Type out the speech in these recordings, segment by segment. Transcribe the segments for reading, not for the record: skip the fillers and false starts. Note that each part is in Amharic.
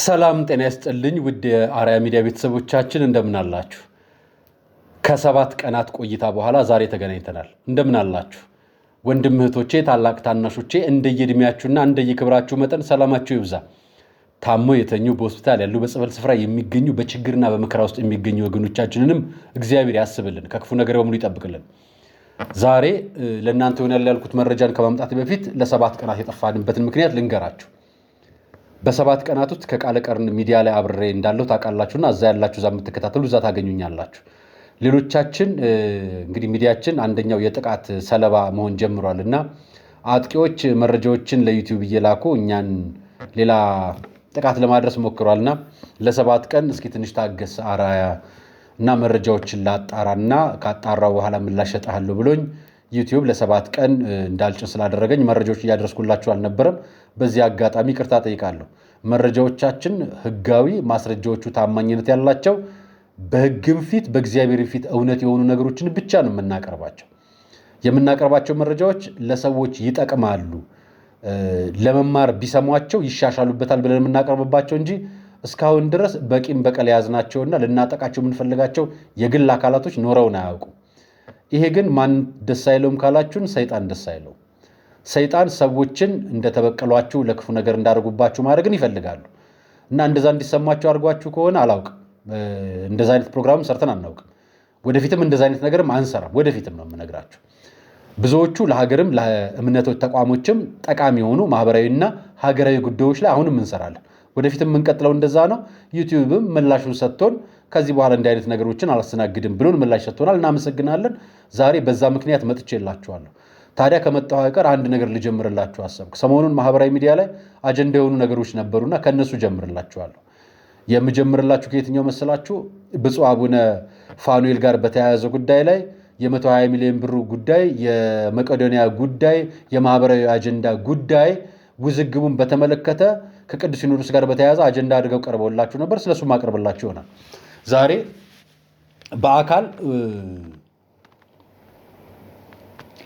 ሰላም ጤና ይስጥልኝ ውድ የአርያ ሚዲያ ቤተሰቦቻችን እንደምን አላችሁ? ከ7 ቀናት ቆይታ በኋላ ዛሬ ተገናኝተናል። እንደምን አላችሁ? ወንድም እህቶቼ፣ ታላቅ ታናሾቼ እንደየእድሜያችሁና እንደየክብራችሁ መጠን ሰላማችሁ ይብዛ። ታሞ የተኙ በሆስፒታል ያሉ በጸበል ስፍራ የሚገኙ በችግርና በመከራ ውስጥ የሚገኙ ወገኖቻችንንም እግዚአብሔር ያስብልን፣ ከክፉ ነገር በሙሉ ይጠብቅልን። ዛሬ ለእናንተ ይሆናል ያልኩት መረጃን ከማምጣት በፊት ለ7 ቀናት የጠፋንበትን ምክንያት ልንገራችሁ። በ7 ቀናት ውስጥ ከቃለ ቀርን ሚዲያ ላይ አብሬ እንዳለው ታውቃላችሁና እዛ ያላችሁ እዛ የምትከታተሉ እዛ ታገኙኛላችሁ። ሌሎቻችን እንግዲህ ሚዲያችን አንደኛው የጥቃት ሰለባ መሆን ጀምሯልና አጥቂዎች መረጃዎችን ለዩቲዩብ እየላኩ እኛን ሌላ ጥቃት ለማድረስ ሞክሯልና ለ7 ቀን እስኪ ትንሽ ታገስ አርያ እና መረጃዎችን ላጣራና ካጣራው በኋላ ምላሽ እሰጥሃለሁ ብሎኝ ዩቲዩብ ለ7 ቀን እንዳልጭን ስላደረገኝ መረጃዎች እያደረስኩላችሁ አልነበረም። በዚህ አጋጣሚ ይቅርታ ጠይቃለሁ። መረጃዎቻችን ህጋዊ፣ ማስረጃዎቹ ታማኝነት ያላቸው፣ በህግም ፊት በእግዚአብሔር ፊት እውነት የሆኑ ነገሮችን ብቻ ነው የምናቀርባቸው መረጃዎች ለሰዎች ይጠቅማሉ፣ ለመማር ቢሰሟቸው ይሻሻሉበታል ብለን የምናቀርብባቸው እንጂ እስካሁን ድረስ በቂም በቀል ያዝናቸውና ልናጠቃቸው የምንፈልጋቸው የግል አካላቶች ኖረውን አያውቁም። ይሄ ግን ማን ደስ አይለውም ካላችሁን፣ ሰይጣን ደስ አይለውም። ሰይጣን ሰዎችን እንደተበቀሏችሁ ለክፉ ነገር እንዳደርጉባችሁ ማድረግን ይፈልጋሉ እና እንደዛ እንዲሰማችሁ አድርጓችሁ ከሆነ አላውቅም። እንደዛ አይነት ፕሮግራም ሰርተን አናውቅም። ወደፊትም እንደዛ አይነት ነገርም አንሰራም። ወደፊትም ነው የምነግራችሁ። ብዙዎቹ ለሀገርም ለእምነቶች ተቋሞችም ጠቃሚ የሆኑ ማህበራዊና ሀገራዊ ጉዳዮች ላይ አሁንም እንሰራለን። ወደፊትም የምንቀጥለው እንደዛ ነው። ዩቲዩብም ምላሹን ሰጥቶን ከዚህ በኋላ እንዲህ አይነት ነገሮችን አላስተናግድም ብሎን ምላሽ ሰጥቶናል። እናመሰግናለን። ዛሬ በዛ ምክንያት መጥቼላችኋለሁ። ታዲያ ከመጣሁ አይቀር አንድ ነገር ልጀምርላችሁ አሰብኩ። ሰሞኑን ማህበራዊ ሚዲያ ላይ አጀንዳ የሆኑ ነገሮች ነበሩና ከነሱ ጀምርላችኋለሁ። የምጀምርላችሁ ከየትኛው መሰላችሁ? ብፁዕ አቡነ ፋኑኤል ጋር በተያያዘ ጉዳይ ላይ የ120 ሚሊዮን ብሩ ጉዳይ፣ የመቄዶንያ ጉዳይ፣ የማህበራዊ አጀንዳ ጉዳይ ውዝግቡን በተመለከተ ከቅዱስ ሲኖዶስ ጋር በተያያዘ አጀንዳ አድርገው ቀርበውላችሁ ነበር። ስለሱ ማቀርብላችሁ ይሆናል። ዛሬ በአካል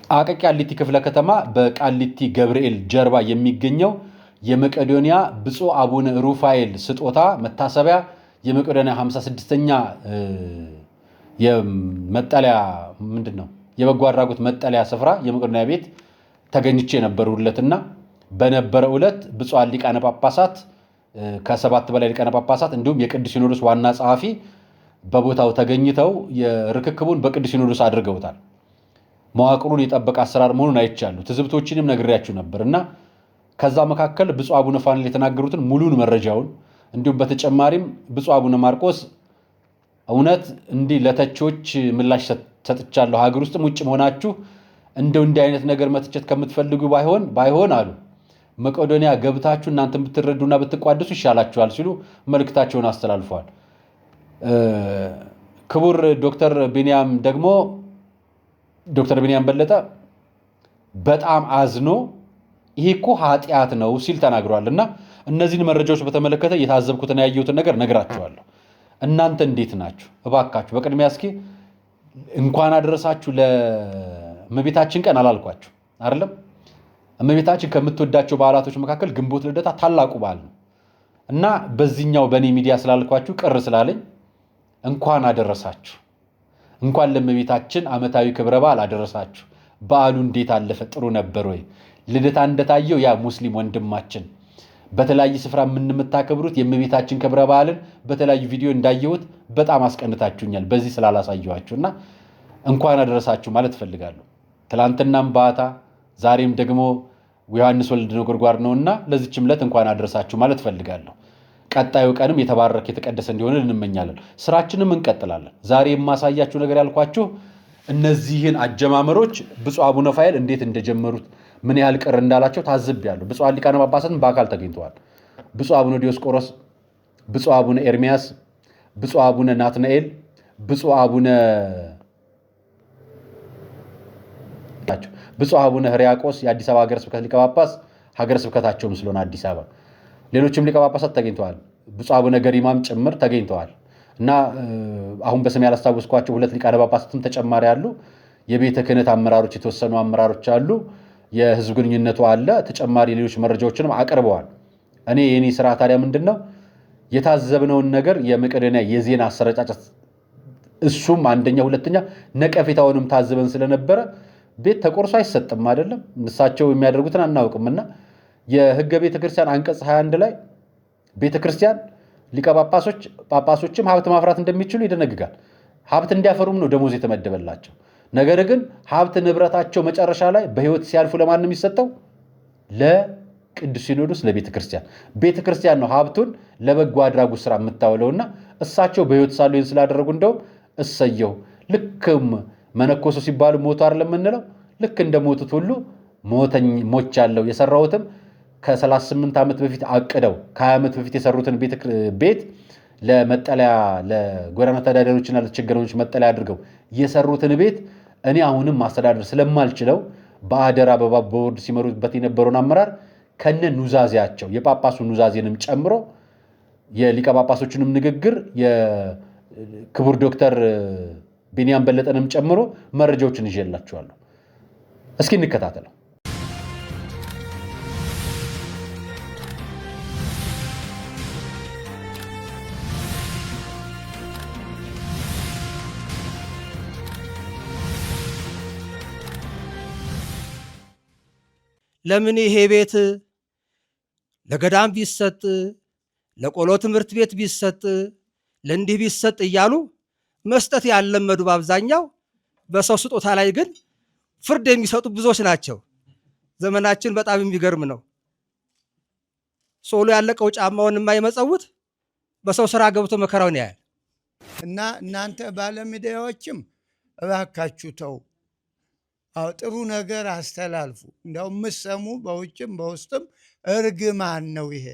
አቃቂ ቃሊቲ ክፍለ ከተማ በቃሊቲ ገብርኤል ጀርባ የሚገኘው የመቄዶንያ ብፁዕ አቡነ ሩፋኤል ስጦታ መታሰቢያ የመቄዶንያ 56ኛ የመጠለያ የበጎ አድራጎት መጠለያ ስፍራ የመቄዶንያ ቤት ተገኝቼ የነበሩለትና በነበረው ዕለት ብፁዓን ሊቃነ ጳጳሳት ከ7 በላይ ሊቃነ ጳጳሳት እንዲሁም የቅዱስ ሲኖዶስ ዋና ጸሐፊ በቦታው ተገኝተው የርክክቡን በቅዱስ ሲኖዶስ አድርገውታል። መዋቅሩን የጠበቀ አሰራር መሆኑን አይቻለሁ። ትዝብቶችንም ነግሬያችሁ ነበርና ከዛ መካከል ብፁዕ አቡነ ፋኑኤል የተናገሩትን ሙሉን መረጃውን እንዲሁም በተጨማሪም ብፁዕ አቡነ ማርቆስ እውነት እንዲህ ለተቾች ምላሽ ሰጥቻለሁ፣ ሀገር ውስጥም ውጭ መሆናችሁ እንደው እንዲህ አይነት ነገር መትቸት ከምትፈልጉ ባይሆን አሉ መቄዶንያ ገብታችሁ እናንተ ብትረዱና ብትቋደሱ ይሻላችኋል ሲሉ መልእክታቸውን አስተላልፈዋል። ክቡር ዶክተር ቢንያም በለጠ በጣም አዝኖ ይሄ እኮ ኃጢአት ነው ሲል ተናግሯል። እና እነዚህን መረጃዎች በተመለከተ የታዘብኩትና ያየሁትን ነገር ነግራችኋለሁ። እናንተ እንዴት ናችሁ? እባካችሁ በቅድሚያ እስኪ እንኳን አደረሳችሁ ለእመቤታችን ቀን አላልኳችሁ አይደለም? እመቤታችን ከምትወዳቸው በዓላቶች መካከል ግንቦት ልደታ ታላቁ በዓል ነው እና በዚህኛው በእኔ ሚዲያ ስላልኳችሁ ቅር ስላለኝ እንኳን አደረሳችሁ። እንኳን ለእመቤታችን ዓመታዊ ክብረ በዓል አደረሳችሁ። በዓሉ እንዴት አለፈ? ጥሩ ነበር ወይ? ልደታ እንደታየው ያ ሙስሊም ወንድማችን በተለያየ ስፍራ የምታከብሩት የእመቤታችን ክብረ በዓልን በተለያዩ ቪዲዮ እንዳየሁት በጣም አስቀንታችሁኛል። በዚህ ስላላሳየኋችሁና እንኳን አደረሳችሁ ማለት እፈልጋለሁ። ትላንትናም ባታ ዛሬም ደግሞ ዮሐንስ ወልደ ነጎድጓድ ነውና ለዚህችም ዕለት እንኳን አደረሳችሁ ማለት እፈልጋለሁ። ቀጣዩ ቀንም የተባረከ የተቀደሰ እንዲሆን እንመኛለን። ስራችንም እንቀጥላለን። ዛሬ የማሳያችሁ ነገር ያልኳችሁ እነዚህን አጀማመሮች ብፁዕ አቡነ ፋኑኤል እንዴት እንደጀመሩት ምን ያህል ቅር እንዳላቸው ታዝቤያለሁ። ብፁዓን ሊቃነ ጳጳሳትን በአካል ተገኝተዋል። ብፁዕ አቡነ ዲዮስቆሮስ፣ ብፁዕ አቡነ ኤርሚያስ፣ ብፁዕ አቡነ ናትናኤል፣ ብፁዕ አቡነ ሕርያቆስ የአዲስ አበባ ሀገረ ስብከት ሊቀ ጳጳስ ሀገረ ስብከታቸውም ስለሆነ አዲስ አበባ፣ ሌሎችም ሊቀ ጳጳሳት ተገኝተዋል። ብፁዕ አቡነ ገሪማም ጭምር ተገኝተዋል እና አሁን በስም ያላስታወስኳቸው 2 ሊቃነ ጳጳሳትም ተጨማሪ አሉ። የቤተ ክህነት አመራሮች የተወሰኑ አመራሮች አሉ። የህዝብ ግንኙነቱ አለ። ተጨማሪ ሌሎች መረጃዎችንም አቀርበዋል። እኔ የኔ ስራ ታዲያ ምንድነው? የታዘብነውን ነገር የመቄዶንያ የዜና አሰረጫጨት እሱም አንደኛ ሁለተኛ ነቀፌታውንም ታዘበን ስለነበረ ቤት ተቆርሶ አይሰጥም አይደለም እሳቸው የሚያደርጉትን አናውቅምና የሕገ ቤተክርስቲያን አንቀጽ 21 ላይ ቤተክርስቲያን ሊቀ ጳጳሶችም ሀብት ማፍራት እንደሚችሉ ይደነግጋል። ሀብት እንዲያፈሩም ነው ደሞዝ የተመደበላቸው። ነገር ግን ሀብት ንብረታቸው መጨረሻ ላይ በህይወት ሲያልፉ ለማን ነው የሚሰጠው? ለቅዱስ ሲኖዶስ ለቤተክርስቲያን። ቤተክርስቲያን ነው ሀብቱን ለበጎ አድራጎት ስራ የምታውለውና እሳቸው በህይወት ሳሉ ይህን ስላደረጉ እንደውም እሰየው ልክም መነኮሱ ሲባሉ ሞቱ አይደለም የምንለው ልክ እንደ ሞቱት ሁሉ ሞቻለሁ የሰራሁትም ከ38 ዓመት በፊት አቅደው ከ20 ዓመት በፊት የሰሩትን ቤት ለመጠለያ ለጎዳና ተዳዳሪዎችና ለተቸገረኞች መጠለያ አድርገው የሰሩትን ቤት እኔ አሁንም ማስተዳደር ስለማልችለው በአደራ በቦርድ ሲመሩበት የነበረውን አመራር ከነ ኑዛዜያቸው የጳጳሱ ኑዛዜንም ጨምሮ የሊቀ ጳጳሶቹንም ንግግር የክቡር ዶክተር ቢኒያም በለጠንም ጨምሮ መረጃዎችን ይዤላችኋለሁ። እስኪ እንከታተለው። ለምን ይሄ ቤት ለገዳም ቢሰጥ ለቆሎ ትምህርት ቤት ቢሰጥ ለእንዲህ ቢሰጥ እያሉ መስጠት ያለመዱ በአብዛኛው በሰው ስጦታ ላይ ግን ፍርድ የሚሰጡ ብዙዎች ናቸው። ዘመናችን በጣም የሚገርም ነው። ሶሎ ያለቀው ጫማውን የማይመጸውት በሰው ስራ ገብቶ መከራውን ያያል። እና እናንተ ባለሚዲያዎችም እባካችሁ ተው፣ ጥሩ ነገር አስተላልፉ። እንደው ምሰሙ በውጭም በውስጥም እርግማን ነው ይሄ።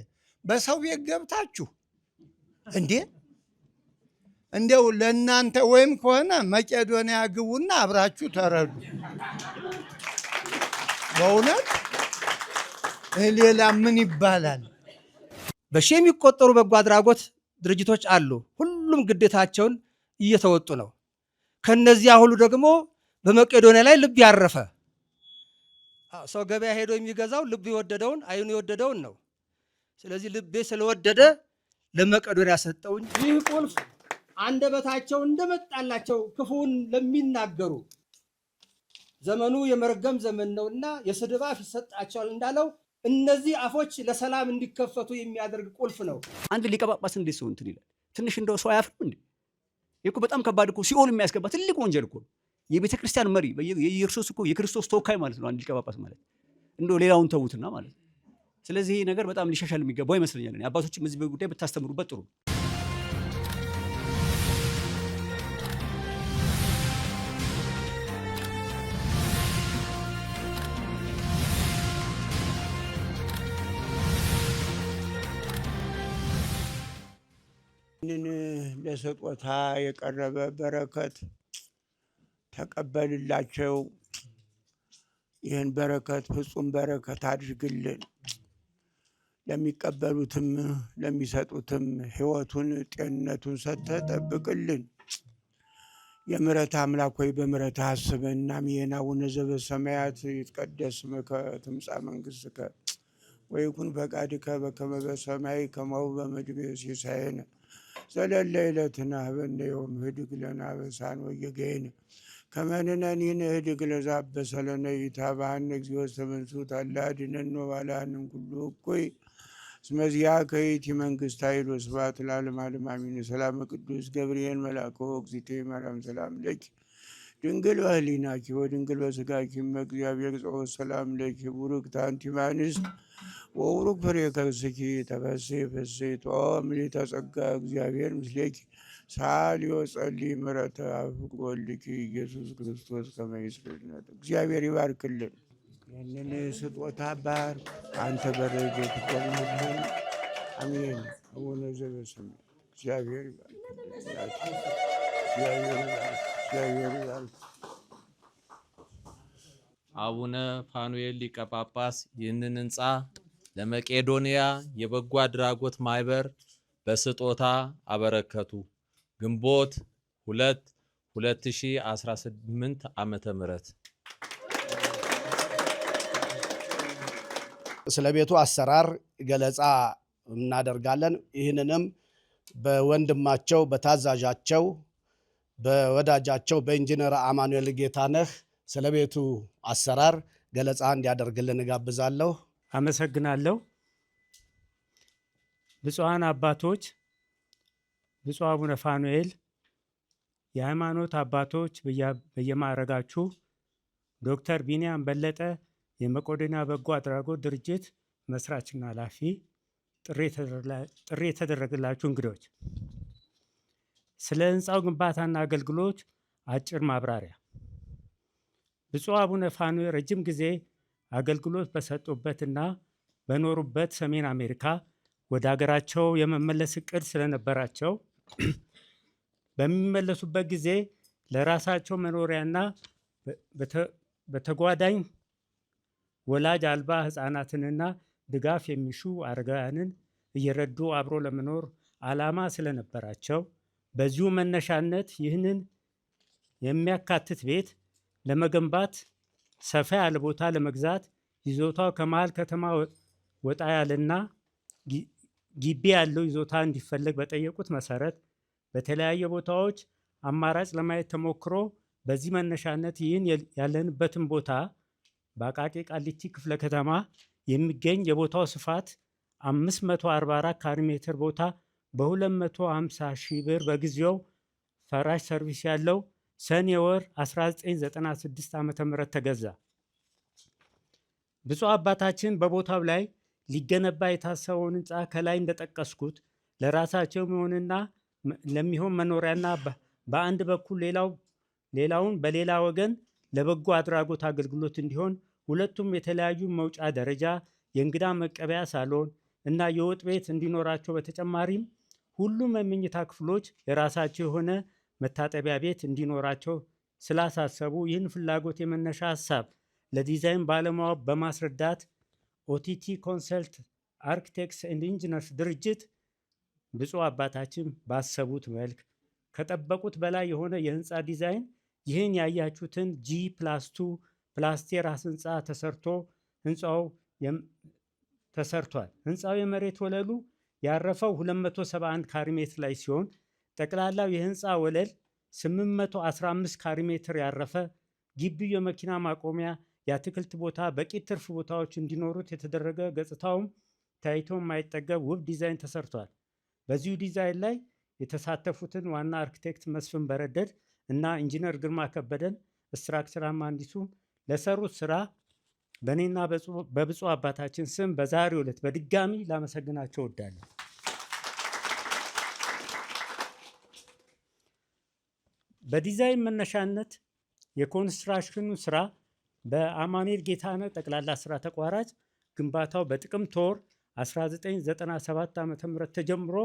በሰው ቤት ገብታችሁ እንዴ እንደው ለእናንተ ወይም ከሆነ መቄዶንያ ግቡና አብራችሁ ተረዱ። በእውነት ሌላ ምን ይባላል? በሺህ የሚቆጠሩ በጎ አድራጎት ድርጅቶች አሉ። ሁሉም ግዴታቸውን እየተወጡ ነው። ከነዚያ ሁሉ ደግሞ በመቄዶንያ ላይ ልብ ያረፈ ሰው ገበያ ሄዶ የሚገዛው ልብ የወደደውን አይኑ የወደደውን ነው። ስለዚህ ልቤ ስለወደደ ለመቄዶንያ ሰጠውኝ። ይህ ቁልፍ አንደበታቸው እንደመጣላቸው ክፉን ለሚናገሩ ዘመኑ የመርገም ዘመን ነውና የስድብ አፍ ይሰጣቸዋል እንዳለው እነዚህ አፎች ለሰላም እንዲከፈቱ የሚያደርግ ቁልፍ ነው። አንድ ሊቀ ጳጳስ እንዴት ሰው እንትን ይላል? ትንሽ እንደው ሰው አያፍርም እንዴ? ይሄ በጣም ከባድ እኮ ሲኦል የሚያስገባ ትልቅ ወንጀል እኮ። የቤተ ክርስቲያን መሪ የኢየሱስ እኮ የክርስቶስ ተወካይ ማለት ነው አንድ ሊቀ ጳጳስ ማለት። እንደው ሌላውን ተዉትና ማለት። ስለዚህ ይሄ ነገር በጣም ሊሻሻል የሚገባው ይመስለኛል። አባቶችም እዚህ ጉዳይ ብታስተምሩበት ጥሩ ነው። ይህንን ለስጦታ የቀረበ በረከት ተቀበልላቸው። ይህን በረከት ፍጹም በረከት አድርግልን። ለሚቀበሉትም ለሚሰጡትም ሕይወቱን ጤንነቱን ሰጥተህ ጠብቅልን። የምሕረት አምላክ ሆይ በምሕረት አስበን። አሜን። አቡነ ዘበሰማያት ይትቀደስ ስምከ ትምጻእ መንግሥትከ ወይኩን ፈቃድከ በከመ በሰማይ ከማሁ በምድር ሲሳየነ ዘለለ ዕለትነ ሀበነ ዮም ህድግ ለነ አበሳነ ወጌጋየነ ከመ ንሕነኒ ንህድግ ለዘአበሰ ለነ ኢታብአነ እግዚኦ ውስተ መንሱት አላ አድኅነነ ወባልሐነ እምኩሉ እኩይ እስመ ዚአከ ይእቲ መንግሥት ኃይል ወስብሐት ለዓለመ ዓለም አሜን። ሰላም ቅዱስ ገብርኤል መልአከ እግዝእትየ ማርያም ሰላም ለኪ ድንግል በህሊናኪ ወድንግል በሥጋኪ እመ እግዚአብሔር ጸወት ሰላም ለኪ ቡርክት አንቲ እምአንስት ወቡሩክ ፍሬ ከርሥኪ ተፈሥሒ ፍሥሕት ኦ ምልዕተ ጸጋ እግዚአብሔር ምስሌኪ ሳሊ ወጸልይ ምሕረተ ፍቅር ወልድኪ ኢየሱስ ክርስቶስ ከመ ይስረይነ። እግዚአብሔር ይባርክልን። ይህንን ስጦታ ባር አንተ በረከት ይቆምልን። አሜን። አቡነ ዘበሰማያት እግዚአብሔር ይባርክልን። እግዚአብሔር ይባርክ። አቡነ ፋኑኤል ሊቀ ጳጳስ ይህንን ህንፃ ለመቄዶንያ የበጎ አድራጎት ማህበር በስጦታ አበረከቱ። ግንቦት 2 2018 ዓመተ ምህረት ስለ ቤቱ አሰራር ገለጻ እናደርጋለን። ይህንንም በወንድማቸው በታዛዣቸው በወዳጃቸው በኢንጂነር አማኑኤል ጌታነህ ስለ ቤቱ አሰራር ገለጻ እንዲያደርግልን እጋብዛለሁ። አመሰግናለሁ። ብፁዓን አባቶች፣ ብፁዕ አቡነ ፋኑኤል፣ የሃይማኖት አባቶች በየማዕረጋችሁ፣ ዶክተር ቢንያም በለጠ የመቄዶንያ በጎ አድራጎት ድርጅት መስራችና ኃላፊ፣ ጥሪ የተደረገላችሁ እንግዶች፣ ስለ ህንፃው ግንባታና አገልግሎት አጭር ማብራሪያ። ብፁዕ አቡነ ፋኑኤል ረጅም ጊዜ አገልግሎት በሰጡበትና በኖሩበት ሰሜን አሜሪካ ወደ ሀገራቸው የመመለስ እቅድ ስለነበራቸው በሚመለሱበት ጊዜ ለራሳቸው መኖሪያና በተጓዳኝ ወላጅ አልባ ህፃናትንና ድጋፍ የሚሹ አረጋውያንን እየረዱ አብሮ ለመኖር ዓላማ ስለነበራቸው በዚሁ መነሻነት ይህንን የሚያካትት ቤት ለመገንባት ሰፋ ያለ ቦታ ለመግዛት ይዞታው ከመሃል ከተማ ወጣ ያለና ግቢ ያለው ይዞታ እንዲፈለግ በጠየቁት መሰረት በተለያየ ቦታዎች አማራጭ ለማየት ተሞክሮ በዚህ መነሻነት ይህን ያለንበትን ቦታ በአቃቂ ቃሊቲ ክፍለ ከተማ የሚገኝ የቦታው ስፋት 544 ካሬ ሜትር ቦታ በ250 ሺህ ብር በጊዜው ፈራሽ ሰርቪስ ያለው ሰኔ ወር 1996 ዓ.ም ተገዛ። ብፁዕ አባታችን በቦታው ላይ ሊገነባ የታሰበውን ህንፃ ከላይ እንደጠቀስኩት ለራሳቸው የሚሆንና ለሚሆን መኖሪያና በአንድ በኩል ሌላውን በሌላ ወገን ለበጎ አድራጎት አገልግሎት እንዲሆን ሁለቱም የተለያዩ መውጫ ደረጃ፣ የእንግዳ መቀበያ ሳሎን እና የወጥ ቤት እንዲኖራቸው በተጨማሪም ሁሉም የመኝታ ክፍሎች የራሳቸው የሆነ መታጠቢያ ቤት እንዲኖራቸው ስላሳሰቡ ይህን ፍላጎት የመነሻ ሀሳብ ለዲዛይን ባለሙያው በማስረዳት ኦቲቲ ኮንሰልት አርክቴክትስ ኤንድ ኢንጂነርስ ድርጅት ብፁዕ አባታችን ባሰቡት መልክ ከጠበቁት በላይ የሆነ የህንፃ ዲዛይን ይህን ያያችሁትን G+2 ፕላስቴራስ ህንፃ ተሰርቷል። ህንፃው የመሬት ወለሉ ያረፈው 271 ካሬ ሜትር ላይ ሲሆን ጠቅላላው የህንፃ ወለል 815 ካሬ ሜትር ያረፈ፣ ግቢው የመኪና ማቆሚያ፣ የአትክልት ቦታ፣ በቂ ትርፍ ቦታዎች እንዲኖሩት የተደረገ፣ ገጽታውም ታይቶ የማይጠገብ ውብ ዲዛይን ተሰርቷል። በዚሁ ዲዛይን ላይ የተሳተፉትን ዋና አርክቴክት መስፍን በረደድ እና ኢንጂነር ግርማ ከበደን ስትራክቸራል መሃንዲሱ ለሰሩት ስራ በእኔና በብፁዕ አባታችን ስም በዛሬው ዕለት በድጋሚ ላመሰግናቸው እወዳለሁ። በዲዛይን መነሻነት የኮንስትራክሽኑ ስራ በአማኑኤል ጌታነህ ጠቅላላ ስራ ተቋራጭ ግንባታው በጥቅምት ወር 1997 ዓ.ም ተጀምሮ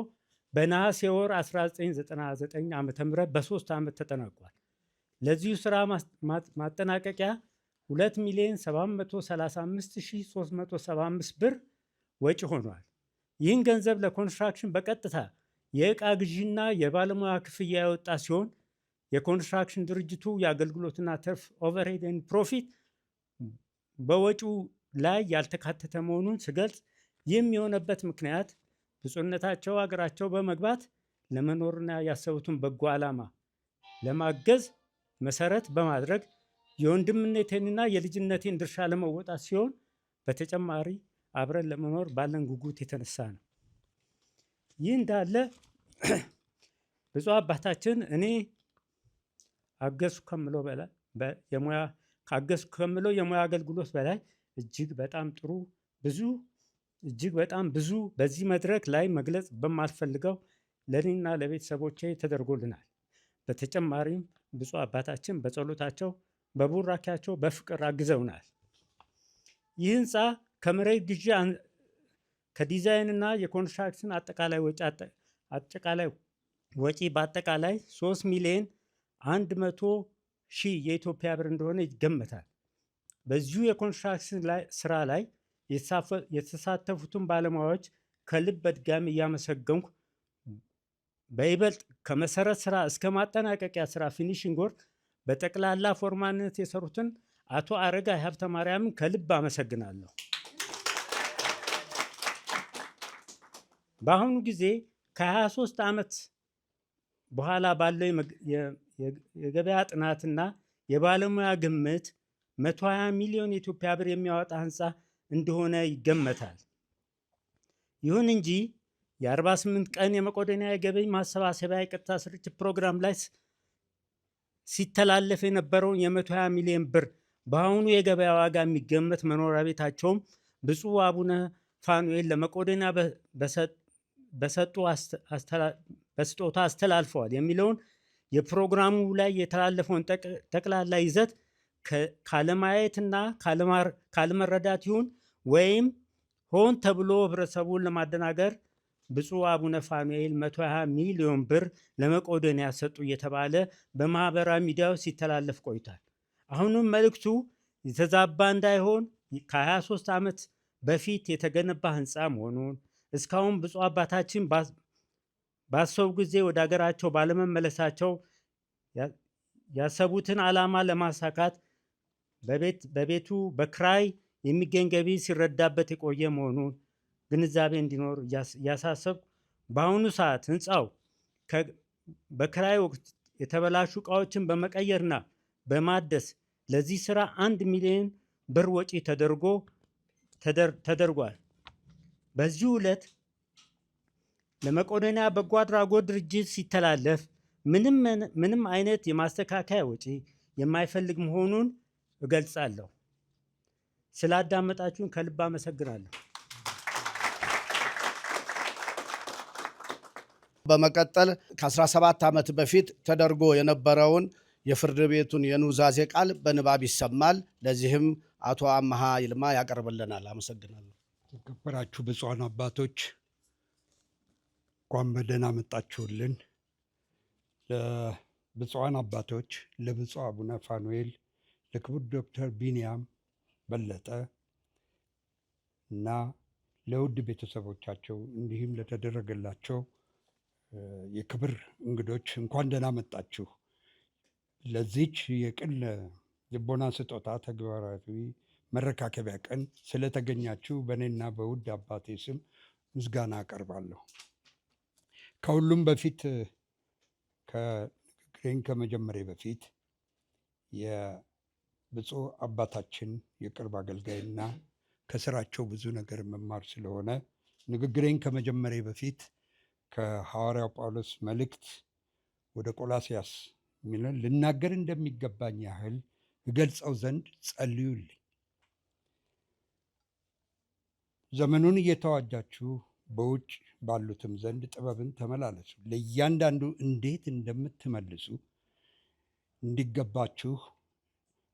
በነሐሴ ወር 1999 ዓ.ም በ3 ዓመት ተጠናቋል። ለዚሁ ስራ ማጠናቀቂያ 2,735,375 ብር ወጪ ሆኗል። ይህን ገንዘብ ለኮንስትራክሽን በቀጥታ የዕቃ ግዢና የባለሙያ ክፍያ ያወጣ ሲሆን የኮንስትራክሽን ድርጅቱ የአገልግሎትና ትርፍ ኦቨርሄድ ኤንድ ፕሮፊት በወጪው ላይ ያልተካተተ መሆኑን ስገልጽ ይህም የሆነበት ምክንያት ብፁዕነታቸው ሀገራቸው በመግባት ለመኖርና ያሰቡትን በጎ ዓላማ ለማገዝ መሰረት በማድረግ የወንድምነቴንና የልጅነቴን ድርሻ ለመወጣት ሲሆን በተጨማሪ አብረን ለመኖር ባለን ጉጉት የተነሳ ነው። ይህ እንዳለ ብፁዕ አባታችን እኔ አገዝኩ ከምለው የሙያ አገልግሎት በላይ እጅግ በጣም ብዙ በዚህ መድረክ ላይ መግለጽ በማልፈልገው ለእኔና ለቤተሰቦቼ ተደርጎልናል። በተጨማሪም ብፁዕ አባታችን በጸሎታቸው በቡራኪያቸው በፍቅር አግዘውናል። ይህ ህንፃ ከመሬት ግዢ ከዲዛይንና የኮንስትራክሽን አጠቃላይ ወጪ በአጠቃላይ 3,100,000 የኢትዮጵያ ብር እንደሆነ ይገመታል። በዚሁ የኮንስትራክሽን ስራ ላይ የተሳተፉትን ባለሙያዎች ከልብ በድጋሚ እያመሰገንኩ በይበልጥ ከመሰረት ስራ እስከ ማጠናቀቂያ ስራ ፊኒሽንግ ወርክ በጠቅላላ ፎርማነት የሰሩትን አቶ አረጋይ ሀብተ ማርያምን ከልብ አመሰግናለሁ። በአሁኑ ጊዜ ከ23 ዓመት በኋላ ባለው የገበያ ጥናትና የባለሙያ ግምት 120 ሚሊዮን የኢትዮጵያ ብር የሚያወጣ ህንፃ እንደሆነ ይገመታል። ይሁን እንጂ የ48 ቀን የመቄዶንያ የገቢ ማሰባሰቢያ የቀጥታ ስርጭት ፕሮግራም ላይ ሲተላለፍ የነበረውን የ120 ሚሊዮን ብር በአሁኑ የገበያ ዋጋ የሚገመት መኖሪያ ቤታቸውም ብፁዕ አቡነ ፋኑኤል ለመቄዶንያ በስጦታ አስተላልፈዋል የሚለውን የፕሮግራሙ ላይ የተላለፈውን ጠቅላላ ይዘት ካለማየትና ካለመረዳት ይሁን ወይም ሆን ተብሎ ህብረተሰቡን ለማደናገር ብፁዕ አቡነ ፋኑኤል 120 ሚሊዮን ብር ለመቄዶንያ ሰጡ እየተባለ በማህበራዊ ሚዲያዎች ሲተላለፍ ቆይቷል። አሁንም መልእክቱ የተዛባ እንዳይሆን ከ23 ዓመት በፊት የተገነባ ህንፃ መሆኑን እስካሁን ብፁዕ አባታችን ባሰቡ ጊዜ ወደ ሀገራቸው ባለመመለሳቸው ያሰቡትን ዓላማ ለማሳካት በቤቱ በክራይ የሚገኝ ገቢ ሲረዳበት የቆየ መሆኑን ግንዛቤ እንዲኖር እያሳሰብኩ በአሁኑ ሰዓት ህንፃው በክራይ ወቅት የተበላሹ እቃዎችን በመቀየርና በማደስ ለዚህ ስራ 1 ሚሊዮን ብር ወጪ ተደርጓል። በዚህ ዕለት ለመቄዶንያ በጎ አድራጎት ድርጅት ሲተላለፍ ምንም አይነት የማስተካከያ ወጪ የማይፈልግ መሆኑን እገልጻለሁ። ስላዳመጣችሁን ከልብ አመሰግናለሁ። በመቀጠል ከ17 ዓመት በፊት ተደርጎ የነበረውን የፍርድ ቤቱን የኑዛዜ ቃል በንባብ ይሰማል። ለዚህም አቶ አመሃ ይልማ ያቀርብልናል። አመሰግናለሁ። የተከበራችሁ ብፁዓን አባቶች እንኳን በደህና መጣችሁልን። ለብፁዓን አባቶች ለብፁዕ አቡነ ፋኑኤል፣ ለክቡር ዶክተር ቢንያም በለጠ እና ለውድ ቤተሰቦቻቸው እንዲሁም ለተደረገላቸው የክብር እንግዶች እንኳን ደህና መጣችሁ። ለዚች የቅን ልቦና ስጦታ ተግባራዊ መረካከቢያ ቀን ስለተገኛችሁ በእኔና በውድ አባቴ ስም ምስጋና አቀርባለሁ። ከሁሉም በፊት ከንግግሬን ከመጀመሬ በፊት የብፁዕ አባታችን የቅርብ አገልጋይና ከስራቸው ብዙ ነገር መማር ስለሆነ ንግግሬን ከመጀመሬ በፊት ከሐዋርያው ጳውሎስ መልእክት ወደ ቆላስያስ የሚለን ልናገር እንደሚገባኝ ያህል እገልጸው ዘንድ ጸልዩልኝ። ዘመኑን እየተዋጃችሁ በውጭ ባሉትም ዘንድ ጥበብን ተመላለሱ፣ ለእያንዳንዱ እንዴት እንደምትመልሱ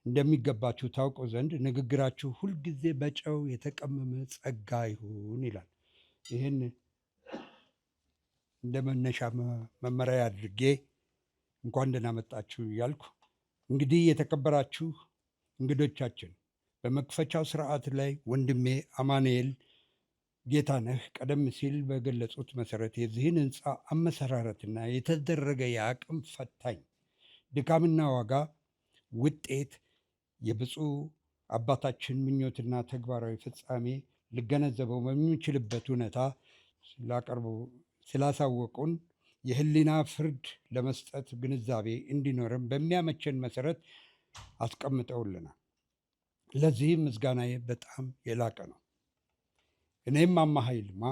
እንደሚገባችሁ ታውቁ ዘንድ ንግግራችሁ ሁልጊዜ በጨው የተቀመመ ጸጋ ይሁን ይላል። ይህን እንደ መነሻ መመሪያ አድርጌ እንኳን ደህና መጣችሁ እያልኩ እንግዲህ የተከበራችሁ እንግዶቻችን በመክፈቻው ስርዓት ላይ ወንድሜ አማኑኤል ጌታነህ ቀደም ሲል በገለጹት መሰረት የዚህን ህንፃ አመሰራረትና የተደረገ የአቅም ፈታኝ ድካምና ዋጋ ውጤት የብፁዕ አባታችን ምኞትና ተግባራዊ ፍጻሜ ልገነዘበው በሚችልበት ሁኔታ ስላሳወቁን የህሊና ፍርድ ለመስጠት ግንዛቤ እንዲኖርም በሚያመቸን መሰረት አስቀምጠውልናል። ለዚህም ምስጋናዬ በጣም የላቀ ነው። እኔም አመሃ ይልማ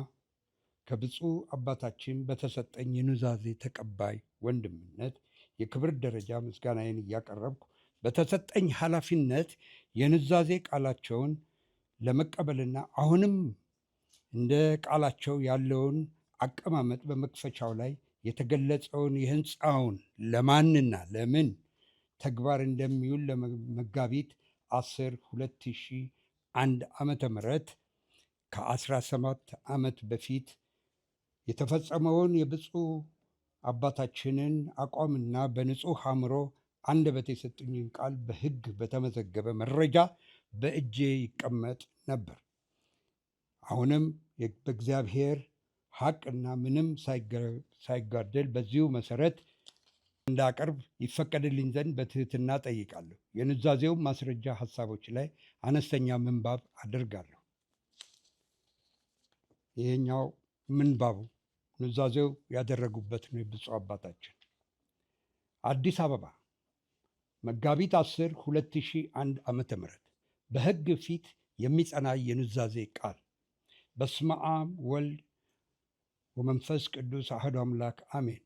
ከብፁዕ አባታችን በተሰጠኝ የኑዛዜ ተቀባይ ወንድምነት የክብር ደረጃ ምስጋናዬን እያቀረብኩ በተሰጠኝ ኃላፊነት የኑዛዜ ቃላቸውን ለመቀበልና አሁንም እንደ ቃላቸው ያለውን አቀማመጥ በመክፈቻው ላይ የተገለጸውን የህንፃውን ለማንና ለምን ተግባር እንደሚውል ለመጋቢት 10 2001 ዓመተ ምህረት ከ17 ዓመት በፊት የተፈጸመውን የብፁዕ አባታችንን አቋምና በንጹሕ አእምሮ አንደበት የሰጡኝን ቃል በሕግ በተመዘገበ መረጃ በእጄ ይቀመጥ ነበር። አሁንም በእግዚአብሔር ሐቅና ምንም ሳይጓደል በዚሁ መሰረት እንዳቀርብ ይፈቀድልኝ ዘንድ በትህትና ጠይቃለሁ። የኑዛዜው ማስረጃ ሀሳቦች ላይ አነስተኛ ምንባብ አድርጋለሁ። ይሄኛው ምንባቡ ኑዛዜው ያደረጉበት ነው የብፁዕ አባታችን። አዲስ አበባ መጋቢት 10 2001 ዓመተ ምህረት በሕግ ፊት የሚጸና የኑዛዜ ቃል። በስመ አብ ወልድ ወመንፈስ ቅዱስ አሐዱ አምላክ አሜን።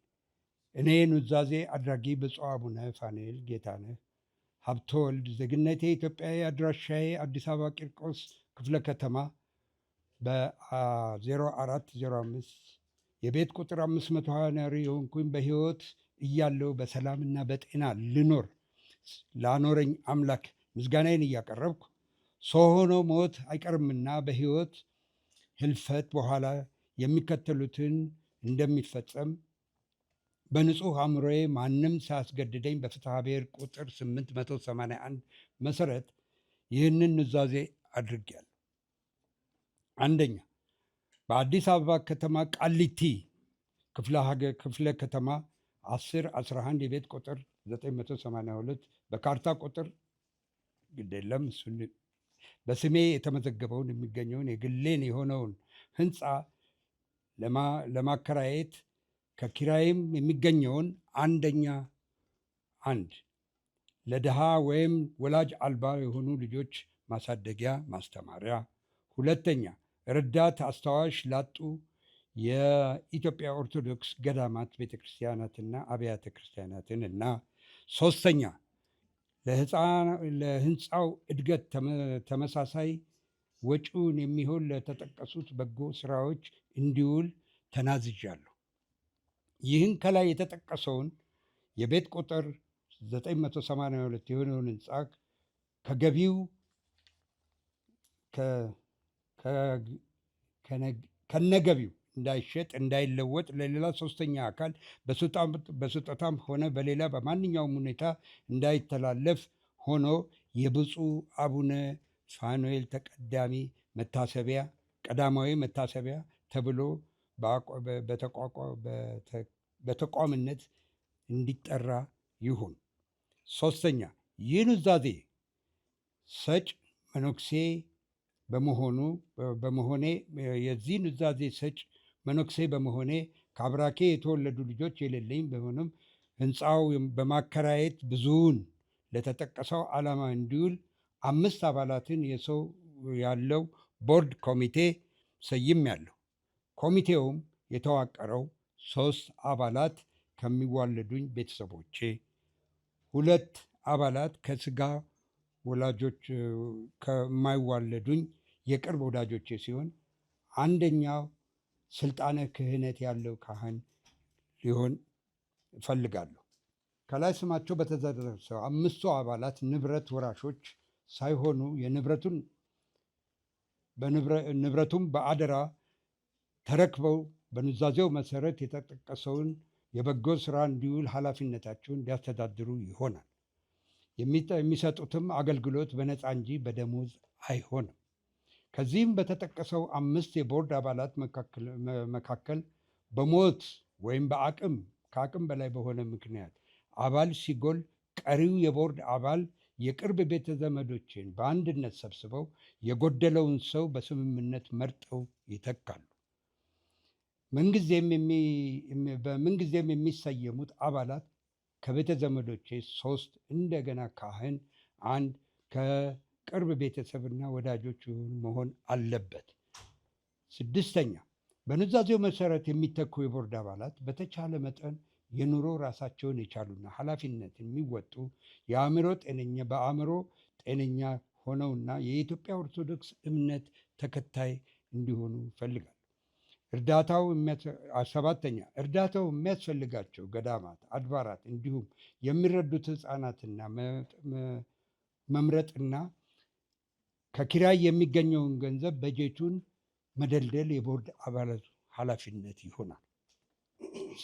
እኔ ኑዛዜ አድራጊ ብፁዕ አቡነ ፋኑኤል ጌታነህ ሀብተወልድ፣ ዜግነቴ ኢትዮጵያዊ፣ አድራሻዬ አዲስ አበባ ቂርቆስ ክፍለ ከተማ በ0405 የቤት ቁጥር 520 ነዋሪ የሆንኩኝ በሕይወት እያለሁ በሰላምና በጤና ልኖር ላኖረኝ አምላክ ምስጋናዬን እያቀረብኩ ሰው ሆኖ ሞት አይቀርምና በሕይወት ህልፈት በኋላ የሚከተሉትን እንደሚፈጸም በንጹሕ አእምሮዬ ማንም ሳያስገድደኝ በፍትሐ ብሔር ቁጥር 881 መሰረት ይህንን ኑዛዜ አድርጌያለሁ። አንደኛ፣ በአዲስ አበባ ከተማ ቃሊቲ ክፍለ ከተማ 1011 የቤት ቁጥር 982 በካርታ ቁጥር ግዴለም እሱን በስሜ የተመዘገበውን የሚገኘውን የግሌን የሆነውን ህንፃ ለማከራየት ከኪራይም የሚገኘውን አንድ ለድሃ ወይም ወላጅ አልባ የሆኑ ልጆች ማሳደጊያ ማስተማሪያ፣ ሁለተኛ ረዳት አስታዋሽ ላጡ የኢትዮጵያ ኦርቶዶክስ ገዳማት ቤተክርስቲያናትና አብያተ ክርስቲያናትን እና ሶስተኛ ለህንፃው እድገት ተመሳሳይ ወጪውን የሚሆን ለተጠቀሱት በጎ ስራዎች እንዲውል ተናዝዣለሁ። ይህን ከላይ የተጠቀሰውን የቤት ቁጥር 982 የሆነውን ህንፃ ከገቢው ከነገቢው እንዳይሸጥ እንዳይለወጥ ለሌላ ሶስተኛ አካል በስጦታም ሆነ በሌላ በማንኛውም ሁኔታ እንዳይተላለፍ ሆኖ የብፁዕ አቡነ ፋኑኤል ቀዳማዊ መታሰቢያ ተብሎ በተቋምነት እንዲጠራ ይሁን። ሶስተኛ፣ ይህ ኑዛዜ ሰጭ መነኩሴ በመሆኔ የዚህ ኑዛዜ ሰጭ መነኩሴ በመሆኔ ከአብራኬ የተወለዱ ልጆች የሌለኝ ቢሆንም ህንፃው በማከራየት ብዙውን ለተጠቀሰው ዓላማ እንዲውል 5 አባላትን የሰው ያለው ቦርድ ኮሚቴ ሰይሜያለሁ። ኮሚቴውም የተዋቀረው 3 አባላት ከሚዋለዱኝ ቤተሰቦቼ፣ 2 አባላት ከስጋ ወላጆች ከማይዋለዱኝ የቅርብ ወዳጆቼ ሲሆን አንደኛው ስልጣነ ክህነት ያለው ካህን ሊሆን እፈልጋለሁ። ከላይ ስማቸው በተዘረዘረው 5ቱ አባላት ንብረት ወራሾች ሳይሆኑ ንብረቱም በአደራ ተረክበው በኑዛዜው መሰረት የተጠቀሰውን የበጎ ስራ እንዲውል ኃላፊነታቸውን እንዲያስተዳድሩ ይሆናል። የሚሰጡትም አገልግሎት በነፃ እንጂ በደሞዝ አይሆንም። ከዚህም በተጠቀሰው 5 የቦርድ አባላት መካከል በሞት ወይም ከአቅም በላይ በሆነ ምክንያት አባል ሲጎል ቀሪው የቦርድ አባል የቅርብ ቤተ ዘመዶችን በአንድነት ሰብስበው የጎደለውን ሰው በስምምነት መርጠው ይተካሉ። በምንጊዜም የሚሰየሙት አባላት ከቤተ ዘመዶቼ 3 እንደገና ካህን 1 ከቅርብ ቤተሰብና ወዳጆች መሆን አለበት። 6ኛ በኑዛዜው መሰረት የሚተኩ የቦርድ አባላት በተቻለ መጠን የኑሮ ራሳቸውን የቻሉና ኃላፊነት የሚወጡ በአእምሮ ጤነኛ ሆነውና የኢትዮጵያ ኦርቶዶክስ እምነት ተከታይ እንዲሆኑ ይፈልጋል። 7ኛ እርዳታው የሚያስፈልጋቸው ገዳማት፣ አድባራት እንዲሁም የሚረዱት ህፃናትና መምረጥና ከኪራይ የሚገኘውን ገንዘብ በጀቱን መደልደል የቦርድ አባላት ኃላፊነት ይሆናል።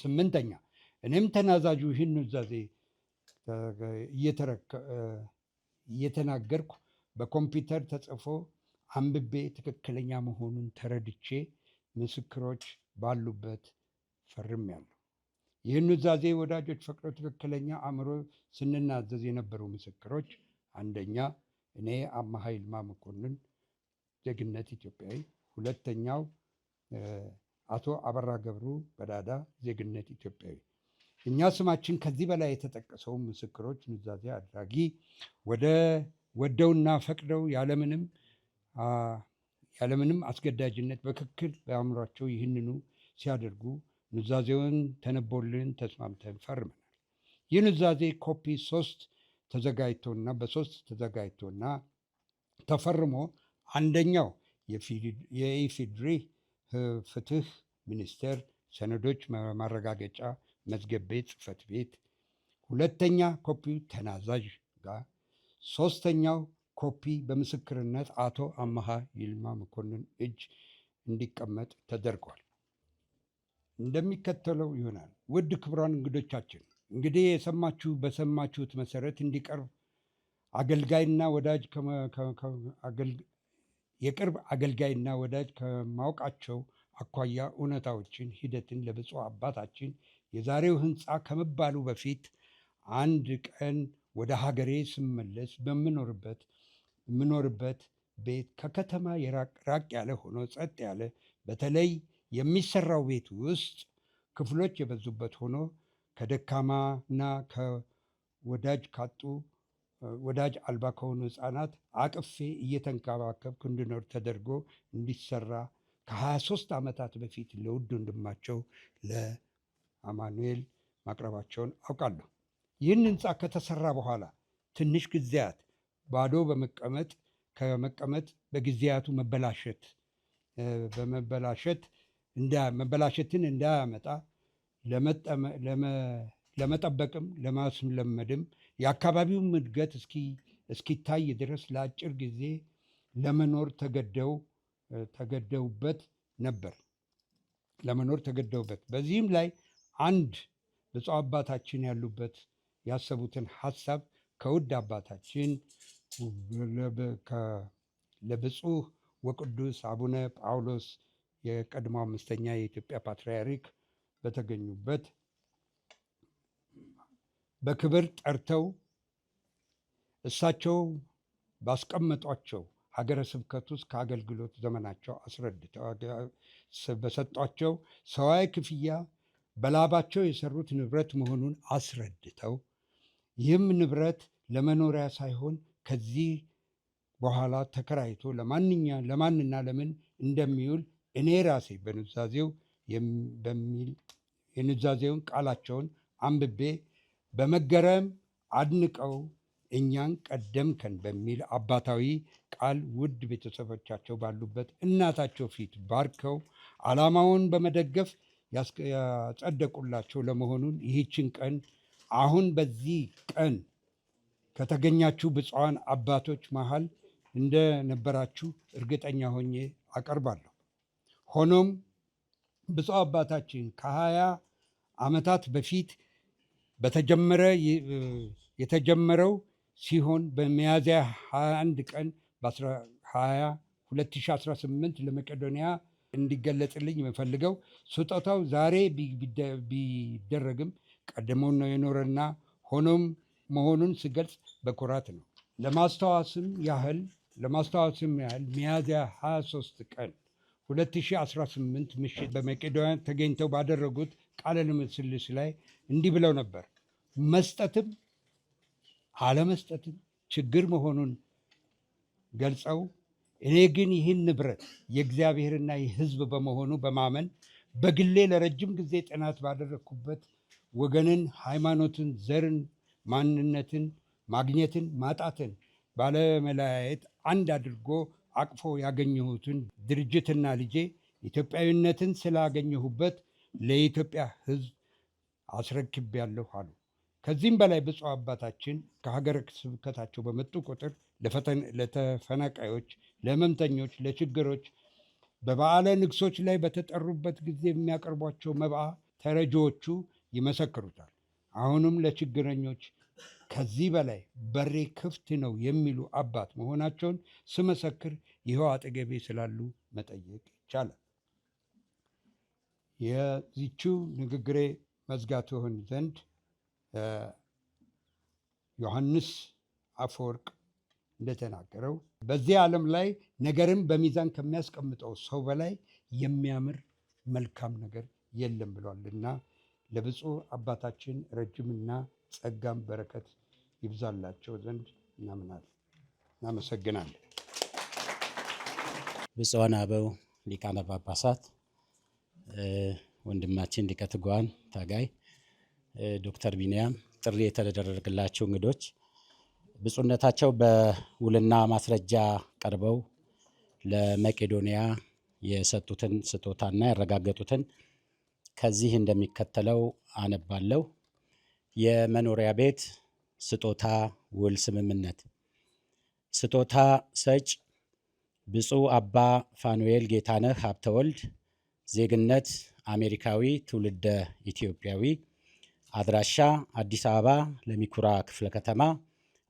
8ኛ እኔም ተናዛዡ ይህን ኑዛዜ እየተናገርኩ በኮምፒውተር ተጽፎ አንብቤ ትክክለኛ መሆኑን ተረድቼ ምስክሮች ባሉበት ፈርሜያለሁ። ይህን ኑዛዜ ወዳጆች ፈቅደው ትክክለኛ አእምሮ ስንናዘዝ የነበሩ ምስክሮች፣ አንደኛ እኔ አምሃ ይልማ መኮንን ዜግነት ኢትዮጵያዊ፣ ሁለተኛው አቶ አበራ ገብሩ በዳዳ ዜግነት ኢትዮጵያዊ። እኛ ስማችን ከዚህ በላይ የተጠቀሰው ምስክሮች ኑዛዜ አድራጊ ወደውና ፈቅደው ያለምንም አስገዳጅነት በትክክል በአእምሯቸው ይህንኑ ሲያደርጉ ኑዛዜውን ተነቦልን ተስማምተን ፈርመናል። ይህ ኑዛዜ ኮፒ በሶስት ተዘጋጅቶና ተፈርሞ አንደኛው የኢፌዴሪ ፍትህ ሚኒስቴር ሰነዶች ማረጋገጫ መዝገብ ቤት ጽሕፈት ቤት፣ ሁለተኛ ኮፒው ተናዛዥ ጋር፣ ሶስተኛው ኮፒ በምስክርነት አቶ አመሃ ይልማ መኮንን እጅ እንዲቀመጥ ተደርጓል። እንደሚከተለው ይሆናል። ውድ ክቡራን እንግዶቻችን፣ እንግዲህ በሰማችሁት መሰረት እንዲቀርብ አገልጋይና ወዳጅ የቅርብ አገልጋይና ወዳጅ ከማውቃቸው አኳያ እውነታዎችን ሂደትን ለብፁዕ አባታችን የዛሬው ሕንፃ ከመባሉ በፊት አንድ ቀን ወደ ሀገሬ ስመለስ በምኖርበት ቤት ከከተማ ራቅ ያለ ሆኖ ጸጥ ያለ፣ በተለይ የሚሰራው ቤት ውስጥ ክፍሎች የበዙበት ሆኖ ከደካማና ወዳጅ አልባ ከሆኑ ሕፃናት አቅፌ እየተንከባከብኩ እንድኖር ተደርጎ እንዲሰራ ከ23 ዓመታት በፊት ለውድ ወንድማቸው ለአማኑኤል ማቅረባቸውን አውቃለሁ። ይህን ሕንፃ ከተሰራ በኋላ ትንሽ ጊዜያት ባዶ ከመቀመጥ በጊዜያቱ መበላሸትን እንዳያመጣ ለመጠበቅም ለማስለመድም የአካባቢውን እድገት እስኪታይ ድረስ ለአጭር ጊዜ ለመኖር ተገደውበት ነበር። በዚህም ላይ አንድ ብፁዕ አባታችን ያሰቡትን ሀሳብ ከውድ አባታችን ለብፁዕ ወቅዱስ አቡነ ጳውሎስ የቀድሞ 5ኛ የኢትዮጵያ ፓትርያርክ በተገኙበት በክብር ጠርተው እሳቸው ባስቀመጧቸው ሀገረ ስብከት ውስጥ ከአገልግሎት ዘመናቸው አስረድተው በሰጧቸው ሰዋዊ ክፍያ በላባቸው የሰሩት ንብረት መሆኑን አስረድተው ይህም ንብረት ለመኖሪያ ሳይሆን ከዚህ በኋላ ተከራይቶ ለማንና ለምን እንደሚውል እኔ ራሴ የኑዛዜውን ቃላቸውን አንብቤ በመገረም አድንቀው እኛን ቀደምከን በሚል አባታዊ ቃል ውድ ቤተሰቦቻቸው ባሉበት እናታቸው ፊት ባርከው ዓላማውን በመደገፍ ያጸደቁላቸው ለመሆኑን ይህችን ቀን አሁን በዚህ ቀን ከተገኛችሁ ብፁዓን አባቶች መሃል እንደነበራችሁ እርግጠኛ ሆኜ አቀርባለሁ። ሆኖም ብፁዕ አባታችን ከ20 ዓመታት በፊት የተጀመረው ሲሆን በሚያዝያ 21 ቀን 2018 ለመቄዶንያ እንዲገለጽልኝ የምፈልገው ስጦታው ዛሬ ቢደረግም ቀድሞው ነው የኖረና ሆኖም መሆኑን ስገልጽ በኩራት ነው። ለማስታወስም ያህል ሚያዝያ 23 ቀን 2018 ምሽት በመቄዶንያ ተገኝተው ባደረጉት ቃለ ምልልስ ላይ እንዲህ ብለው ነበር። መስጠትም አለመስጠትም ችግር መሆኑን ገልጸው እኔ ግን ይህን ንብረት የእግዚአብሔርና የሕዝብ በመሆኑ በማመን በግሌ ለረጅም ጊዜ ጥናት ባደረግኩበት ወገንን፣ ሃይማኖትን፣ ዘርን፣ ማንነትን፣ ማግኘትን፣ ማጣትን ባለመለያየት አንድ አድርጎ አቅፎ ያገኘሁትን ድርጅትና ልጄ ኢትዮጵያዊነትን ስላገኘሁበት ለኢትዮጵያ ሕዝብ አስረክቤያለሁ አሉ። ከዚህም በላይ ብፁዕ አባታችን ከሀገረ ስብከታቸው በመጡ ቁጥር ለተፈናቃዮች፣ ለሕመምተኞች፣ ለችግሮች በበዓለ ንግሶች ላይ በተጠሩበት ጊዜ የሚያቀርቧቸው መብአ ተረጂዎቹ ይመሰክሩታል። አሁንም ለችግረኞች ከዚህ በላይ በሬ ክፍት ነው የሚሉ አባት መሆናቸውን ስመሰክር ይኸው አጠገቤ ስላሉ መጠየቅ ይቻላል። የዚችው ንግግሬ መዝጋት ይሆን ዘንድ ዮሐንስ አፈወርቅ እንደተናገረው በዚህ ዓለም ላይ ነገርን በሚዛን ከሚያስቀምጠው ሰው በላይ የሚያምር መልካም ነገር የለም ብሏልና ለብፁዕ አባታችን ረጅምና ጸጋም በረከት ይብዛላቸው ዘንድ እናመሰግናለን። ብፁዓን አበው ሊቃነ ጳጳሳት፣ ወንድማችን ሊቀ ትጉሃን ታጋይ ዶክተር ቢንያም፣ ጥሪ የተደረገላቸው እንግዶች፣ ብፁዕነታቸው በውልና ማስረጃ ቀርበው ለመቄዶንያ የሰጡትን ስጦታና ያረጋገጡትን ከዚህ እንደሚከተለው አነባለሁ። የመኖሪያ ቤት ስጦታ ውል ስምምነት። ስጦታ ሰጭ ብፁዕ አባ ፋኑኤል ጌታነህ ሀብተወልድ፣ ዜግነት አሜሪካዊ፣ ትውልደ ኢትዮጵያዊ፣ አድራሻ አዲስ አበባ ለሚኩራ ክፍለ ከተማ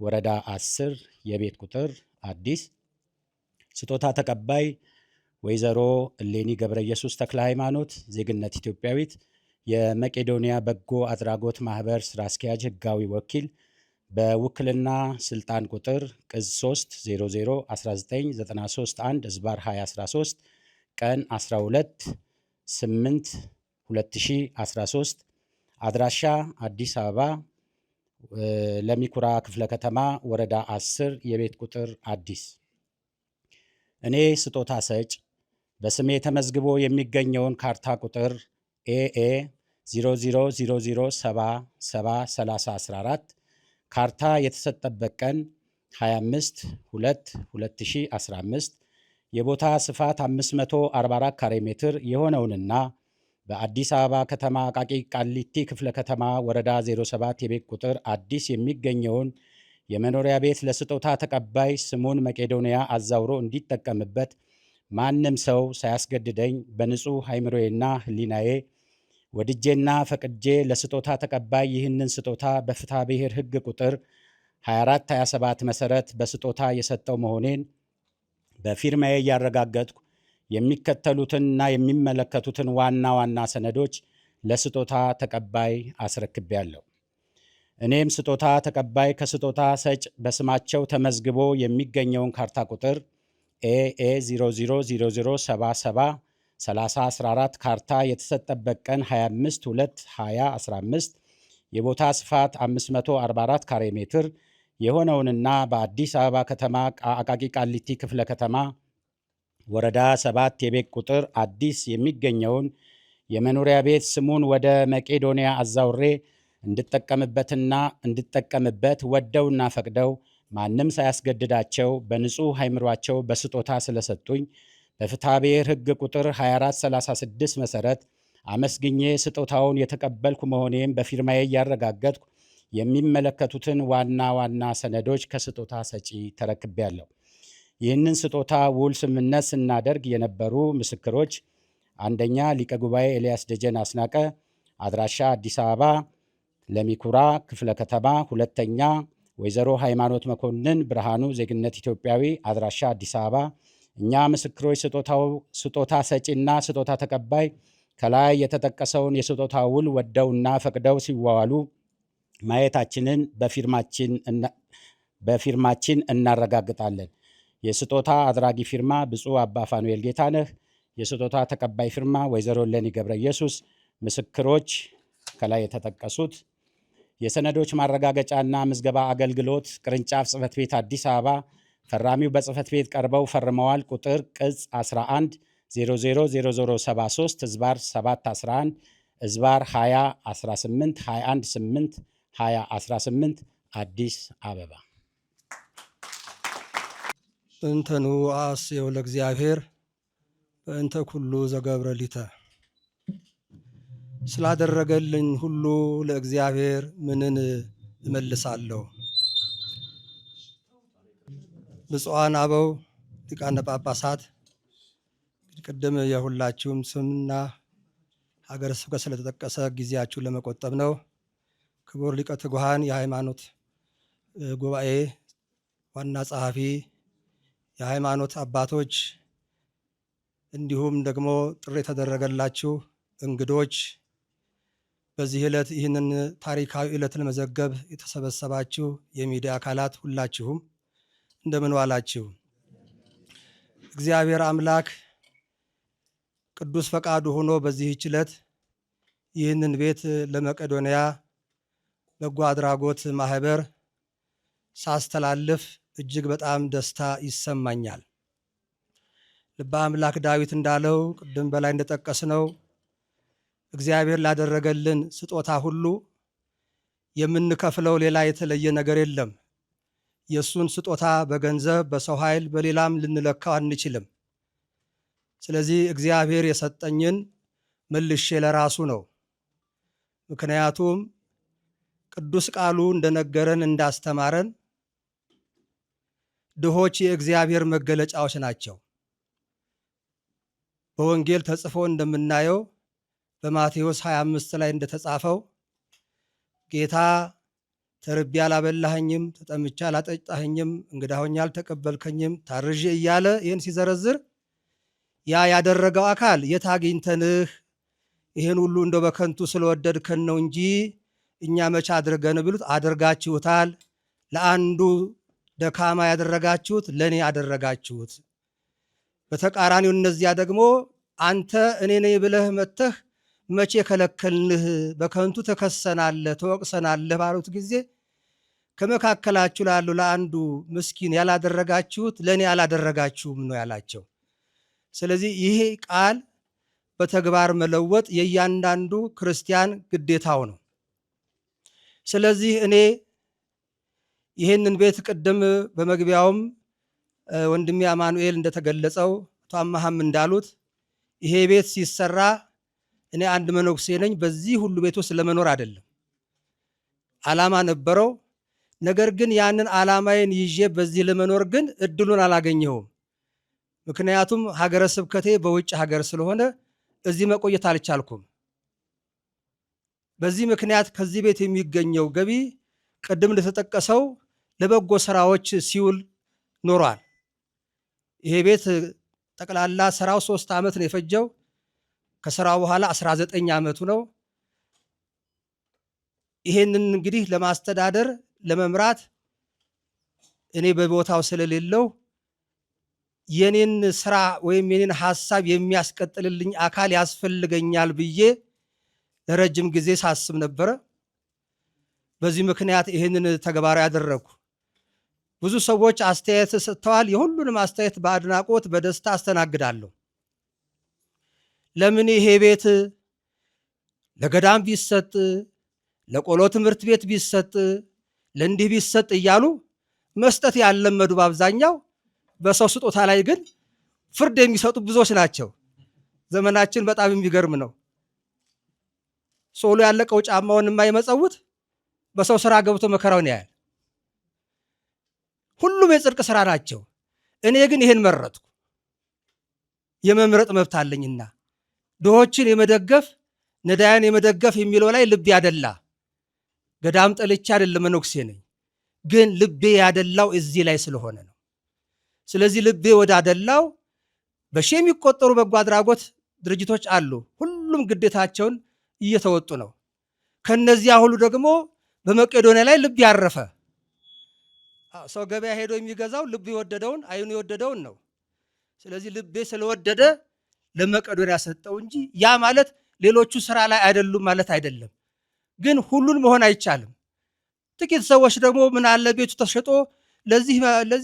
ወረዳ 10 የቤት ቁጥር አዲስ። ስጦታ ተቀባይ ወይዘሮ እሌኒ ገብረ ኢየሱስ ተክለ ሃይማኖት፣ ዜግነት ኢትዮጵያዊት፣ የመቄዶንያ በጎ አድራጎት ማህበር ስራ አስኪያጅ ህጋዊ ወኪል፣ በውክልና ስልጣን ቁጥር ቅጽ 3 00 1993 ዝባር 2013 ቀን 12/8/2013 አድራሻ አዲስ አበባ ለሚኩራ ክፍለ ከተማ ወረዳ 10 የቤት ቁጥር አዲስ። እኔ ስጦታ ሰጭ በስሜ ተመዝግቦ የሚገኘውን ካርታ ቁጥር ኤኤ 0000773014 ካርታ የተሰጠበት ቀን 25/2/2015 የቦታ ስፋት 544 ካሬ ሜትር የሆነውንና በአዲስ አበባ ከተማ አቃቂ ቃሊቲ ክፍለ ከተማ ወረዳ 07 የቤት ቁጥር አዲስ የሚገኘውን የመኖሪያ ቤት ለስጦታ ተቀባይ ስሙን መቄዶንያ አዛውሮ እንዲጠቀምበት ማንም ሰው ሳያስገድደኝ በንጹሕ አይምሮዬና ሕሊናዬ ወድጄና ፈቅጄ ለስጦታ ተቀባይ ይህንን ስጦታ በፍትሐ ብሔር ሕግ ቁጥር 2427 መሰረት በስጦታ የሰጠው መሆኔን በፊርማዬ እያረጋገጥኩ የሚከተሉትንና የሚመለከቱትን ዋና ዋና ሰነዶች ለስጦታ ተቀባይ አስረክቤያለሁ። እኔም ስጦታ ተቀባይ ከስጦታ ሰጭ በስማቸው ተመዝግቦ የሚገኘውን ካርታ ቁጥር ኤኤ 0000773014 ካርታ የተሰጠበት ቀን 25/2/2015 የቦታ ስፋት 544 ካሬ ሜትር የሆነውንና በአዲስ አበባ ከተማ አቃቂ ቃሊቲ ክፍለ ከተማ ወረዳ 7 የቤት ቁጥር አዲስ የሚገኘውን የመኖሪያ ቤት ስሙን ወደ መቄዶንያ አዛውሬ እንድጠቀምበት ወደውና ፈቅደው ማንም ሳያስገድዳቸው በንጹሕ አይምሯቸው በስጦታ ስለሰጡኝ በፍትሐ ብሔር ሕግ ቁጥር 2436 መሰረት አመስግኜ ስጦታውን የተቀበልኩ መሆኔም በፊርማዬ እያረጋገጥኩ የሚመለከቱትን ዋና ዋና ሰነዶች ከስጦታ ሰጪ ተረክቤያለሁ። ይህንን ስጦታ ውል ስምምነት ስናደርግ የነበሩ ምስክሮች፣ አንደኛ ሊቀ ጉባኤ ኤልያስ ደጀን አስናቀ፣ አድራሻ አዲስ አበባ ለሚኩራ ክፍለ ከተማ፣ ሁለተኛ ወይዘሮ ሃይማኖት መኮንን ብርሃኑ፣ ዜግነት ኢትዮጵያዊ፣ አድራሻ አዲስ አበባ። እኛ ምስክሮች ስጦታ ሰጪና ስጦታ ተቀባይ ከላይ የተጠቀሰውን የስጦታ ውል ወደውና ፈቅደው ሲዋዋሉ ማየታችንን በፊርማችን እናረጋግጣለን። የስጦታ አድራጊ ፊርማ ብፁዕ አባ ፋኑኤል ጌታነህ፣ የስጦታ ተቀባይ ፊርማ ወይዘሮ እሌኒ ገብረ ኢየሱስ። ምስክሮች ከላይ የተጠቀሱት። የሰነዶች ማረጋገጫና ምዝገባ አገልግሎት ቅርንጫፍ ጽሕፈት ቤት አዲስ አበባ። ፈራሚው በጽሕፈት ቤት ቀርበው ፈርመዋል። ቁጥር ቅጽ 11 000073 ዝባር 711 ዝባር 2018 218 2018 አዲስ አበባ። እንተኑ አስየው ለእግዚአብሔር በእንተ ኩሉ ዘገብረ ሊተ። ስላደረገልኝ ሁሉ ለእግዚአብሔር ምንን እመልሳለሁ? ብፁዓን አበው ሊቃነ ጳጳሳት፣ ቅድም የሁላችሁም ስምና ሀገረ ስብከት ስለተጠቀሰ ጊዜያችሁን ለመቆጠብ ነው። ክቡር ሊቀ ትጉሃን የሃይማኖት ጉባኤ ዋና ጸሐፊ፣ የሃይማኖት አባቶች፣ እንዲሁም ደግሞ ጥሪ የተደረገላችሁ እንግዶች፣ በዚህ ዕለት ይህንን ታሪካዊ ዕለት ለመዘገብ የተሰበሰባችሁ የሚዲያ አካላት ሁላችሁም እንደምን ዋላችሁ? እግዚአብሔር አምላክ ቅዱስ ፈቃዱ ሆኖ በዚህች ዕለት ይህንን ቤት ለመቄዶንያ በጎ አድራጎት ማህበር ሳስተላልፍ እጅግ በጣም ደስታ ይሰማኛል። ልበ አምላክ ዳዊት እንዳለው ቅድም በላይ እንደጠቀስነው እግዚአብሔር ላደረገልን ስጦታ ሁሉ የምንከፍለው ሌላ የተለየ ነገር የለም። የእሱን ስጦታ በገንዘብ በሰው ኃይል በሌላም ልንለካው አንችልም። ስለዚህ እግዚአብሔር የሰጠኝን መልሼ ለራሱ ነው። ምክንያቱም ቅዱስ ቃሉ እንደነገረን እንዳስተማረን ድሆች የእግዚአብሔር መገለጫዎች ናቸው። በወንጌል ተጽፎ እንደምናየው በማቴዎስ 25 ላይ እንደተጻፈው ጌታ ተርቤ አላበላኸኝም፣ ተጠምቼ አላጠጣኸኝም፣ እንግዳ ሆኜ አልተቀበልከኝም፣ ታርዤ እያለ ይህን ሲዘረዝር ያ ያደረገው አካል የት አግኝተንህ ይህን ሁሉ እንደው በከንቱ ስለወደድከን ነው እንጂ እኛ መቼ አድርገን ቢሉት አድርጋችሁታል። ለአንዱ ደካማ ያደረጋችሁት ለእኔ አደረጋችሁት። በተቃራኒው እነዚያ ደግሞ አንተ እኔ ነኝ ብለህ መጥተህ መቼ ከለከልንህ፣ በከንቱ ተከሰናለህ፣ ተወቅሰናለህ ባሉት ጊዜ ከመካከላችሁ ላሉ ለአንዱ ምስኪን ያላደረጋችሁት ለእኔ አላደረጋችሁም ነው ያላቸው። ስለዚህ ይሄ ቃል በተግባር መለወጥ የእያንዳንዱ ክርስቲያን ግዴታው ነው። ስለዚህ እኔ ይህንን ቤት ቅድም በመግቢያውም ወንድሜ አማኑኤል እንደተገለጸው አቶ አማሃም እንዳሉት ይሄ ቤት ሲሰራ እኔ አንድ መነኩሴ ነኝ። በዚህ ሁሉ ቤት ውስጥ ለመኖር አይደለም፣ ዓላማ ነበረው። ነገር ግን ያንን ዓላማዬን ይዤ በዚህ ለመኖር ግን እድሉን አላገኘሁም። ምክንያቱም ሀገረ ስብከቴ በውጭ ሀገር ስለሆነ እዚህ መቆየት አልቻልኩም። በዚህ ምክንያት ከዚህ ቤት የሚገኘው ገቢ ቅድም እንደተጠቀሰው ለበጎ ስራዎች ሲውል ኖሯል። ይሄ ቤት ጠቅላላ ስራው 3 ዓመት ነው የፈጀው። ከስራው በኋላ 19 ዓመቱ ነው። ይሄንን እንግዲህ ለማስተዳደር ለመምራት እኔ በቦታው ስለሌለው የኔን ስራ ወይም የኔን ሐሳብ የሚያስቀጥልልኝ አካል ያስፈልገኛል ብዬ ለረጅም ጊዜ ሳስብ ነበረ። በዚህ ምክንያት ይህንን ተግባራዊ ያደረግኩ። ብዙ ሰዎች አስተያየት ሰጥተዋል። የሁሉንም አስተያየት በአድናቆት በደስታ አስተናግዳለሁ። ለምን ይሄ ቤት ለገዳም ቢሰጥ፣ ለቆሎ ትምህርት ቤት ቢሰጥ፣ ለእንዲህ ቢሰጥ እያሉ መስጠት ያለመዱ በአብዛኛው በሰው ስጦታ ላይ ግን ፍርድ የሚሰጡ ብዙዎች ናቸው። ዘመናችን በጣም የሚገርም ነው። ሶሎ ያለቀው ጫማውን የማይመጸውት በሰው ስራ ገብቶ መከራውን ያያል። ሁሉም የጽድቅ ስራ ናቸው። እኔ ግን ይህን መረጥኩ። የመምረጥ መብት አለኝና ድሆችን የመደገፍ ነዳያን የመደገፍ የሚለው ላይ ልቤ ያደላ። ገዳም ጠልቼ አይደለም፣ መነኩሴ ነኝ። ግን ልቤ ያደላው እዚህ ላይ ስለሆነ ነው። ስለዚህ ልቤ ወዳደላው በሺህ የሚቆጠሩ በጎ አድራጎት ድርጅቶች አሉ። ሁሉም ግዴታቸውን እየተወጡ ነው። ከነዚያ ሁሉ ደግሞ በመቄዶንያ ላይ ልብ ያረፈ ሰው ገበያ ሄዶ የሚገዛው ልብ የወደደውን አይኑ የወደደውን ነው። ስለዚህ ልቤ ስለወደደ ለመቄዶንያ ሰጠው እንጂ ያ ማለት ሌሎቹ ስራ ላይ አይደሉም ማለት አይደለም። ግን ሁሉን መሆን አይቻልም። ጥቂት ሰዎች ደግሞ ምን አለ ቤቱ ተሸጦ ለዚህ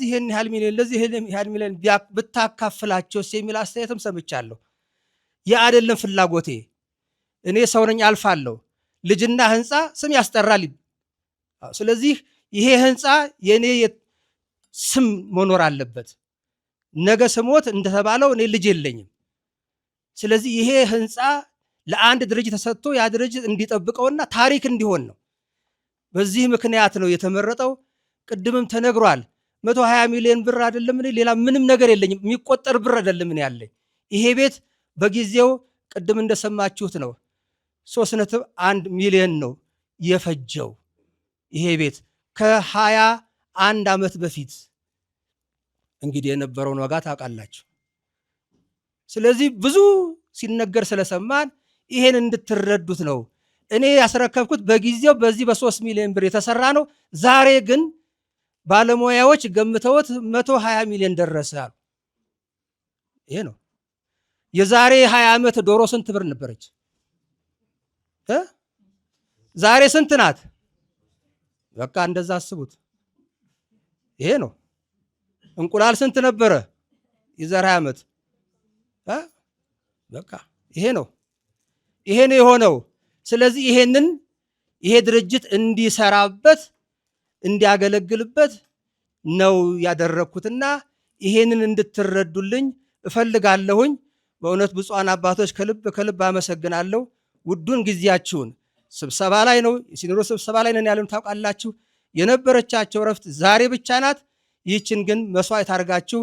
ይሄን ያህል ሚሊዮን ለዚህ ይሄን ያህል ሚሊዮን ብታካፍላቸውስ የሚል አስተያየትም ሰምቻለሁ። ያ አይደለም ፍላጎቴ። እኔ ሰው ነኝ፣ አልፋለሁ። ልጅና ህንፃ ስም ያስጠራል። ስለዚህ ይሄ ህንፃ የኔ ስም መኖር አለበት። ነገ ስሞት እንደተባለው እኔ ልጅ የለኝም። ስለዚህ ይሄ ህንፃ ለአንድ ድርጅት ተሰጥቶ ያ ድርጅት እንዲጠብቀውና ታሪክ እንዲሆን ነው። በዚህ ምክንያት ነው የተመረጠው። ቅድምም ተነግሯል። 120 ሚሊዮን ብር አይደለም፣ እኔ ሌላ ምንም ነገር የለኝም። የሚቆጠር ብር አይደለም እኔ ያለኝ። ይሄ ቤት በጊዜው ቅድም እንደሰማችሁት ነው 3.1 ሚሊዮን ነው የፈጀው። ይሄ ቤት ከ21 ዓመት በፊት እንግዲህ የነበረውን ዋጋ ታውቃላችሁ። ስለዚህ ብዙ ሲነገር ስለሰማን ይሄን እንድትረዱት ነው። እኔ ያስረከብኩት በጊዜው በዚህ በ3 ሚሊዮን ብር የተሰራ ነው። ዛሬ ግን ባለሙያዎች ገምተውት 120 ሚሊዮን ደረሰ አሉ። ይሄ ነው የዛሬ 20 ዓመት ዶሮ ስንት ብር ነበረች? ዛሬ ስንት ናት? በቃ እንደዛ አስቡት። ይሄ ነው። እንቁላል ስንት ነበረ የዛሬ 20 ዓመት? በቃ ይሄ ነው የሆነው። ስለዚህ ይሄ ድርጅት እንዲሰራበት እንዲያገለግልበት ነው ያደረኩትና ይሄንን እንድትረዱልኝ እፈልጋለሁኝ። በእውነት ብፁዓን አባቶች ከልብ አመሰግናለሁ። ውዱን ጊዜያችሁን ስብሰባ ላይ ነው የሲኖዶስ ስብሰባ ላይ ነን ያለን ታውቃላችሁ። የነበረቻቸው ረፍት ዛሬ ብቻ ናት። ይህችን ግን መስዋዕት አድርጋችሁ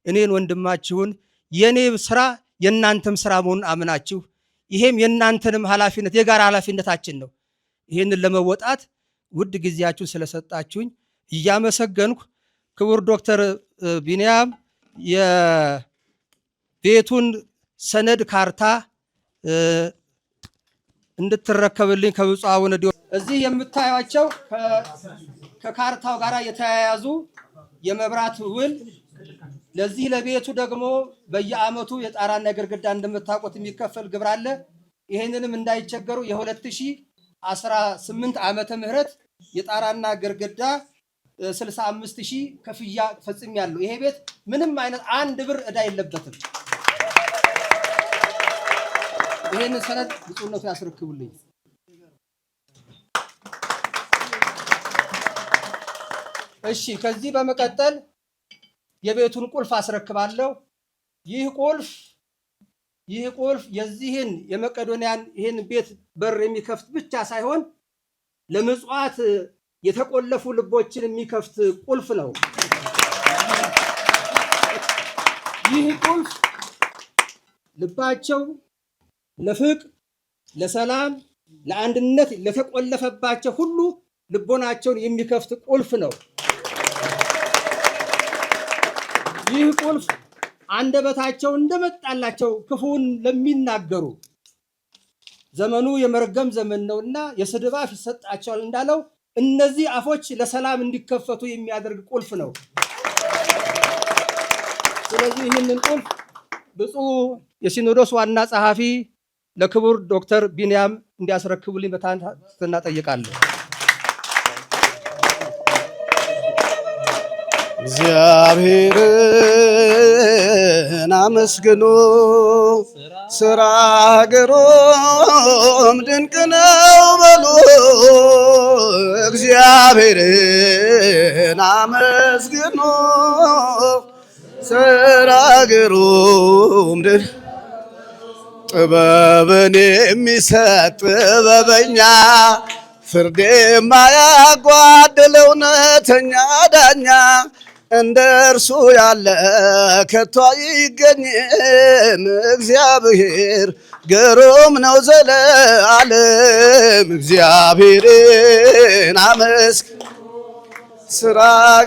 እኔን ወንድማችሁን የኔ ስራ የእናንተም ስራ መሆኑን አምናችሁ ይሄም የእናንተንም ኃላፊነት የጋራ ኃላፊነታችን ነው። ይህንን ለመወጣት ውድ ጊዜያችሁን ስለሰጣችሁኝ እያመሰገንኩ ክቡር ዶክተር ቢንያም የቤቱን ሰነድ ካርታ እንድትረከብልኝ ከብፁዕ አቡነ እዚህ የምታዩቸው ከካርታው ጋር የተያያዙ የመብራት ውል፣ ለዚህ ለቤቱ ደግሞ በየዓመቱ የጣራና የግድግዳ እንደምታውቁት የሚከፈል ግብር አለ። ይህንንም እንዳይቸገሩ የ2018 ዓመተ ምህረት የጣራና ግድግዳ 65,000 ክፍያ ፈጽሜያለሁ። ይሄ ቤት ምንም አይነት አንድ ብር ዕዳ የለበትም። ይሄንን ሰነድ ብፁዕነቱ ያስረክቡልኝ። እሺ፣ ከዚህ በመቀጠል የቤቱን ቁልፍ አስረክባለሁ። ይህ ቁልፍ የዚህን የመቄዶንያን ይህን ቤት በር የሚከፍት ብቻ ሳይሆን ለምጽዋት የተቆለፉ ልቦችን የሚከፍት ቁልፍ ነው። ይህ ቁልፍ ልባቸው ለፍቅር፣ ለሰላም፣ ለአንድነት ለተቆለፈባቸው ሁሉ ልቦናቸውን የሚከፍት ቁልፍ ነው። ይህ ቁልፍ አንደበታቸው እንደመጣላቸው ክፉን ለሚናገሩ ዘመኑ የመርገም ዘመን ነውና የስድብ አፍ ይሰጣቸዋል እንዳለው እነዚህ አፎች ለሰላም እንዲከፈቱ የሚያደርግ ቁልፍ ነው። ስለዚህ ይህንን ቁልፍ ብፁዕ የሲኖዶስ ዋና ጸሐፊ ለክቡር ዶክተር ቢንያም እንዲያስረክቡልኝ በትህትና እጠይቃለሁ። እግዚአብሔርን አመስግኑ፣ ስራ ግሩም ድንቅ ነው በሉ። እግዚአብሔርን አመስግኑ፣ ስራ ግሩም ድንቅ ጥበብን የሚሰጥ ጥበበኛ ፍርድ የማያጓድል እውነተኛ ዳኛ እንደ እርሱ ያለ ከቶ አይገኝም። እግዚአብሔር ግሩም ነው ዘለዓለም። እግዚአብሔርን አመስግኑ፣ ስራ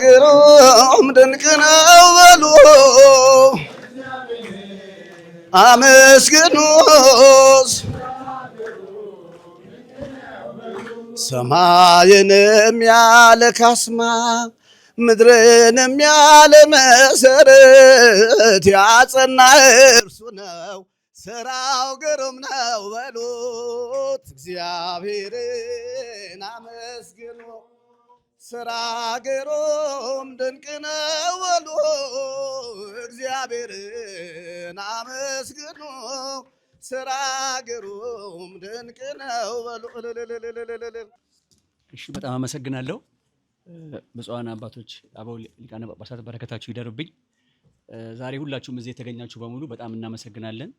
ግሩም ድንቅ ነው በሉ። አመስግኑስ ሰማይንም ያለ ካስማ ምድርንም ያለ መሰረት ያጸና እርሱ ነው፣ ስራው ግሩም ነው በሉት። እግዚአብሔርን አመስግኑ፣ ስራ ግሩም ድንቅ ነው በሉ። እግዚአብሔርን አመስግኑ፣ ስራ ግሩም ድንቅ ነው በሉ። እሺ፣ በጣም አመሰግናለሁ። ብፁዓን አባቶች አበው ሊቃነ ጳጳሳት በረከታችሁ ይደርብኝ። ዛሬ ሁላችሁም እዚህ የተገኛችሁ በሙሉ በጣም እናመሰግናለን።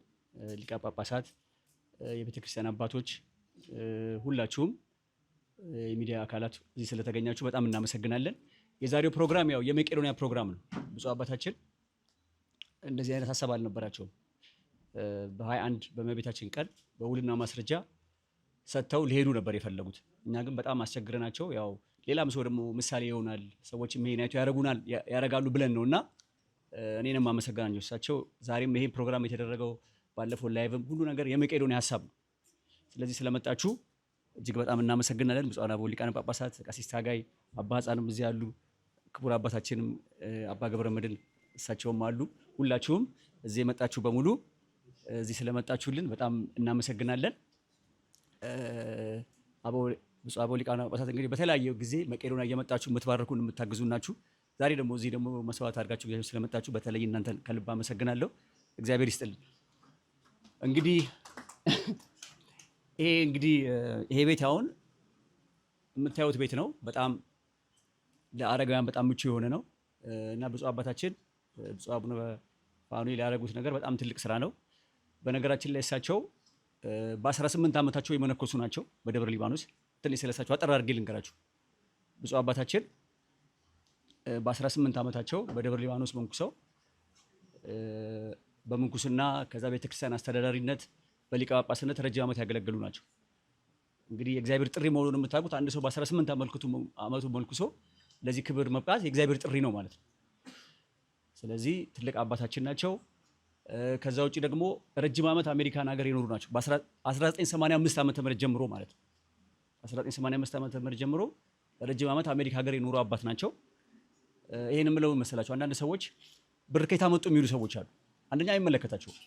ሊቃነ ጳጳሳት፣ የቤተ ክርስቲያን አባቶች፣ ሁላችሁም የሚዲያ አካላት እዚህ ስለተገኛችሁ በጣም እናመሰግናለን። የዛሬው ፕሮግራም ያው የመቄዶንያ ፕሮግራም ነው። ብፁዕ አባታችን እንደዚህ አይነት ሀሳብ አልነበራቸውም። በ21 በእመቤታችን ቀን በውልና ማስረጃ ሰጥተው ሊሄዱ ነበር የፈለጉት። እኛ ግን በጣም አስቸግረናቸው ያው ሌላም ሰው ደግሞ ምሳሌ ይሆናል ሰዎችም ይሄን አይቶ ያደርጋሉ ብለን ነውና እኔንም አመሰግናለሁ እሳቸው። ዛሬም ይሄ ፕሮግራም የተደረገው ባለፈው ላይቭም ሁሉ ነገር የመቄዶንያ ሀሳብ ነው። ስለዚህ ስለመጣችሁ እጅግ በጣም እናመሰግናለን። ብፁዓን አበው ሊቃነ ጳጳሳት፣ ቀሲስ ታጋይ፣ አባ ሕፃንም እዚህ ያሉ፣ ክቡር አባታችንም አባ ገብረ መድኅን እሳቸውም አሉ። ሁላችሁም እዚህ የመጣችሁ በሙሉ እዚህ ስለመጣችሁልን በጣም እናመሰግናለን። ብፁዕ አበው ሊቃነ ጳጳሳት እንግዲህ በተለያየ ጊዜ መቄዶንያ እየመጣችሁ የምትባረኩን የምታግዙ ናችሁ። ዛሬ ደግሞ እዚህ ደግሞ መስዋዕት አድርጋችሁ ስለመጣችሁ በተለይ እናንተን ከልብ አመሰግናለሁ። እግዚአብሔር ይስጥልን። እንግዲህ ይሄ ቤት አሁን የምታዩት ቤት ነው። በጣም ለአረጋውያን በጣም ምቹ የሆነ ነው እና ብፁዕ አባታችን ብፁዕ አቡነ ፋኑኤል ያደረጉት ነገር በጣም ትልቅ ስራ ነው። በነገራችን ላይ እሳቸው በ18 ዓመታቸው የመነኮሱ ናቸው በደብረ ሊባኖስ። ትንሽ ስለሳቸው አጠር አድርጌ ልንገራችሁ። ብፁዕ አባታችን በ18 ዓመታቸው በደብረ ሊባኖስ መንኩሰው በምንኩስና ከዛ ቤተክርስቲያን አስተዳዳሪነት በሊቀ ጳጳስነት ረጅም ዓመት ያገለገሉ ናቸው። እንግዲህ የእግዚአብሔር ጥሪ መሆኑን የምታውቁት አንድ ሰው በ18 ዓመቱ መንኩሶ ለዚህ ክብር መብቃት የእግዚአብሔር ጥሪ ነው ማለት ነው። ስለዚህ ትልቅ አባታችን ናቸው። ከዛ ውጭ ደግሞ ረጅም ዓመት አሜሪካን ሀገር የኖሩ ናቸው። በ1985 ዓመተ ምህረት ጀምሮ ማለት ነው። 1985 ዓመተ ምህረት ጀምሮ ረጅም ዓመት አሜሪካ ሀገር የኖሩ አባት ናቸው። ይሄን የምለው መሰላቸው አንዳንድ ሰዎች ብር ከየት አመጡ የሚሉ ሰዎች አሉ። አንደኛ አይመለከታቸውም፣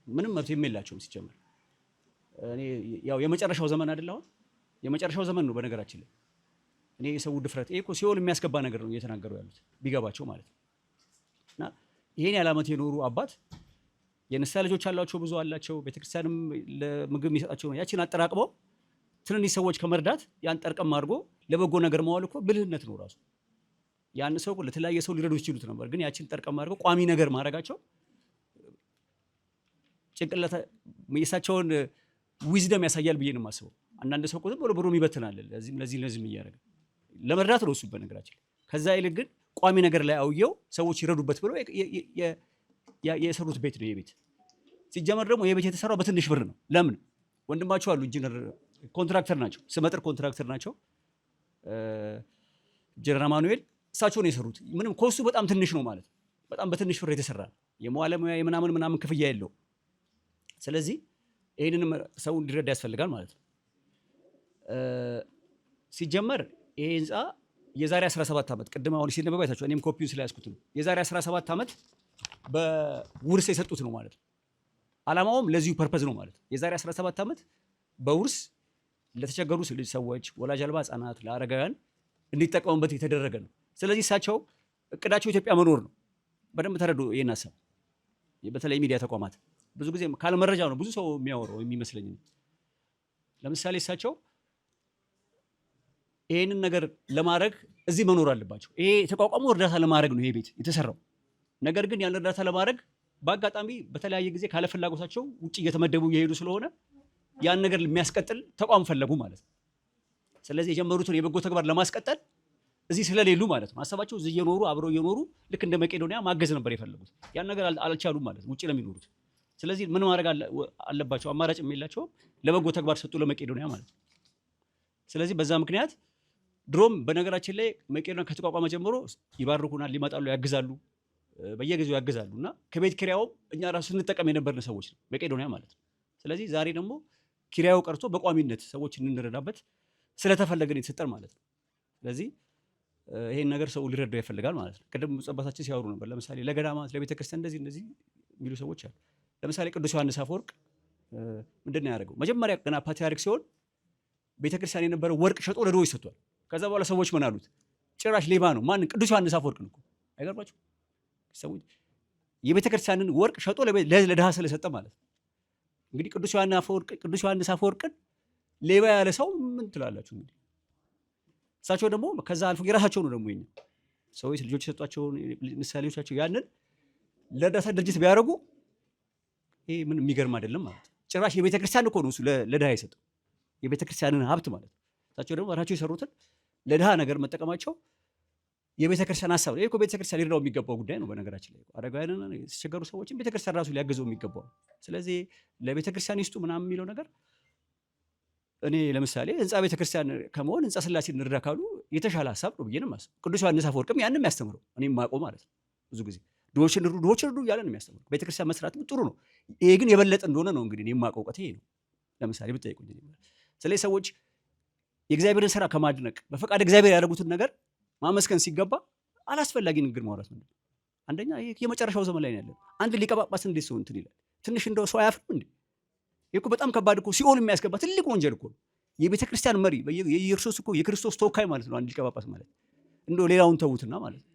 ምንም መብት የላቸውም ሲጀምር። እኔ ያው የመጨረሻው ዘመን አይደል? አሁን የመጨረሻው ዘመን ነው በነገራችን ላይ። እኔ የሰው ድፍረት ይሄ እኮ ሲኦል የሚያስገባ ነገር ነው እየተናገሩ ያሉት ቢገባቸው ማለት ነው። እና ይሄን ያህል ዓመት የኖሩ አባት የንስሐ ልጆች አሏቸው፣ ብዙ አላቸው። ቤተክርስቲያንም ለምግብ የሚሰጣቸው ነው። ያችን አጠራቅመው ትንንሽ ሰዎች ከመርዳት ያን ጠርቀም አድርጎ ለበጎ ነገር መዋል እኮ ብልህነት ነው ራሱ። ያን ሰው ለተለያየ ሰው ሊረዱ ይችሉት ነበር፣ ግን ያችን ጠርቀም አድርገው ቋሚ ነገር ማድረጋቸው ጭንቅላት የእሳቸውን ዊዝደም ያሳያል ብዬ ነው የማስበው። አንዳንድ ሰው ዝም ብሎ ብሩም ይበትናል ለዚህም እያደረገ ለመርዳት ነው እሱ በነገራችን። ከዛ ይልቅ ግን ቋሚ ነገር ላይ አውየው ሰዎች ይረዱበት ብሎ የሰሩት ቤት ነው። የቤት ሲጀመር ደግሞ የቤት የተሰራው በትንሽ ብር ነው። ለምን? ወንድማቸው አሉ ኢንጂነር ኮንትራክተር ናቸው፣ ስመጥር ኮንትራክተር ናቸው። ኢንጂነር አማኑኤል እሳቸው ነው የሰሩት። ምንም ኮስቱ በጣም ትንሽ ነው ማለት ነው። በጣም በትንሽ ብር የተሰራ የመዋለ ሙያ የምናምን ክፍያ የለው። ስለዚህ ይህንንም ሰው እንዲረዳ ያስፈልጋል ማለት ነው። ሲጀመር ይሄ ህንፃ የዛሬ 17 ዓመት ቅድም አሁን ሲነበባ አይታችሁ እኔም ኮፒውን ስለያዝኩት ነው። የዛሬ 17 ዓመት በውርስ የሰጡት ነው ማለት ነው። ዓላማውም ለዚሁ ፐርፐዝ ነው ማለት ነው። የዛሬ 17 ዓመት በውርስ ለተቸገሩ ሰዎች፣ ወላጅ አልባ ህጻናት፣ ለአረጋውያን እንዲጠቀሙበት የተደረገ ነው። ስለዚህ እሳቸው እቅዳቸው ኢትዮጵያ መኖር ነው። በደንብ ተረዱ ይህን ሀሳብ። በተለይ ሚዲያ ተቋማት ብዙ ጊዜ ካለ መረጃ ነው ብዙ ሰው የሚያወራው የሚመስለኝ። ለምሳሌ እሳቸው ይህንን ነገር ለማድረግ እዚህ መኖር አለባቸው። ይሄ የተቋቋመው እርዳታ ለማድረግ ነው ይሄ ቤት የተሰራው። ነገር ግን ያን እርዳታ ለማድረግ በአጋጣሚ በተለያየ ጊዜ ካለ ፍላጎታቸው ውጭ እየተመደቡ እየሄዱ ስለሆነ ያን ነገር የሚያስቀጥል ተቋም ፈለጉ ማለት ነው። ስለዚህ የጀመሩትን የበጎ ተግባር ለማስቀጠል እዚህ ስለሌሉ ማለት ነው ሀሳባቸው እዚህ እየኖሩ አብረው እየኖሩ ልክ እንደ መቄዶንያ ማገዝ ነበር የፈለጉት። ያን ነገር አልቻሉም ማለት ነው ውጭ ለሚኖሩት። ስለዚህ ምን ማድረግ አለባቸው? አማራጭ የላቸውም። ለበጎ ተግባር ሰጡ ለመቄዶንያ ማለት ነው። ስለዚህ በዛ ምክንያት ድሮም በነገራችን ላይ መቄዶንያ ከተቋቋመ ጀምሮ ይባርኩናል፣ ይመጣሉ፣ ያግዛሉ፣ በየጊዜው ያግዛሉ እና ከቤት ኪራዩም እኛ ራሱ ስንጠቀም የነበርን ሰዎች ነው መቄዶንያ ማለት ነው። ስለዚህ ዛሬ ደግሞ ኪራዩ ቀርቶ በቋሚነት ሰዎች እንረዳበት ስለተፈለገን የተሰጠን ማለት ነው። ስለዚህ ይሄን ነገር ሰው ሊረዳው ይፈልጋል ማለት ነው። ቅድም አባታችን ሲያወሩ ነበር። ለምሳሌ ለገዳማት ለቤተክርስቲያን እንደዚህ የሚሉ ሰዎች አሉ። ለምሳሌ ቅዱስ ዮሐንስ አፈወርቅ ምንድን ነው ያደረገው? መጀመሪያ ገና ፓትርያርክ ሲሆን ቤተክርስቲያን የነበረው ወርቅ ሸጦ ለድሆች ሰጥቷል። ከዛ በኋላ ሰዎች ምን አሉት? ጭራሽ ሌባ ነው። ማንን? ቅዱስ ዮሐንስ አፈወርቅ ነው። አይገርማችሁ? ሰዎች የቤተክርስቲያንን ወርቅ ሸጦ ለድሃ ስለሰጠ ማለት ነው። እንግዲህ ቅዱስ ዮሐንስ አፈወርቅን ሌባ ያለ ሰው ምን ትላላችሁ? እንግዲህ እሳቸው ደግሞ ከዛ አልፎ የራሳቸው ነው ደግሞ ሰዎች ልጆች የሰጧቸውን ምሳሌዎቻቸው ያንን ለእርዳታ ድርጅት ቢያደርጉ ይሄ ምን የሚገርም አይደለም ማለት ነው። ጭራሽ የቤተክርስቲያን እኮ ነው እሱ ለድሃ የሰጠው የቤተክርስቲያንን ሀብት ማለት ነው። እሳቸው ደግሞ ራሳቸው የሰሩትን ለድሃ ነገር መጠቀማቸው የቤተክርስቲያን ሀሳብ ነው። ይሄ እኮ ቤተክርስቲያን ሊረዳው የሚገባው ጉዳይ ነው። በነገራችን ላይ አረጋውያንን የተቸገሩ ሰዎችን ቤተክርስቲያን ራሱ ሊያግዘው የሚገባው። ስለዚህ ለቤተክርስቲያን ይስጡ ምናምን የሚለው ነገር እኔ ለምሳሌ ህንፃ ቤተክርስቲያን ከመሆን ህንፃ ስላሴ እንርዳ ካሉ የተሻለ ሀሳብ ነው ብዬ ነው የማስበው። ቅዱስ ዮሐንስ አፈወርቅም ያንን የሚያስተምረው እኔ የማውቀው ማለት ነው። ብዙ ጊዜ ድሆችን እርዱ እያለ ነው የሚያስተምረው። ቤተክርስቲያን መስራትም ጥሩ ነው። ይሄ ግን የበለጠ እንደሆነ ነው እንግዲህ የማውቀው እውቀት ይሄ ነው። ለምሳሌ ብትጠይቁኝ። ስለዚህ ሰዎች የእግዚአብሔርን ስራ ከማድነቅ በፈቃድ እግዚአብሔር ያደረጉትን ነገር ማመስገን ሲገባ አላስፈላጊ ንግግር ማውራት ነው። አንደኛ የመጨረሻው ዘመን ላይ ነው ያለው። አንድ ሊቀ ጳጳስ እንዴት ሰው እንትን ይላል? ትንሽ እንደው ሰው አያፍርም እንዴ? ይህ እኮ በጣም ከባድ እኮ ሲኦል የሚያስገባ ትልቅ ወንጀል እኮ ነው። የቤተ ክርስቲያን መሪ የክርስቶስ ተወካይ ማለት ነው አንድ ሊቀ ጳጳስ ማለት። እንደው ሌላውን ተዉትና ማለት ነው።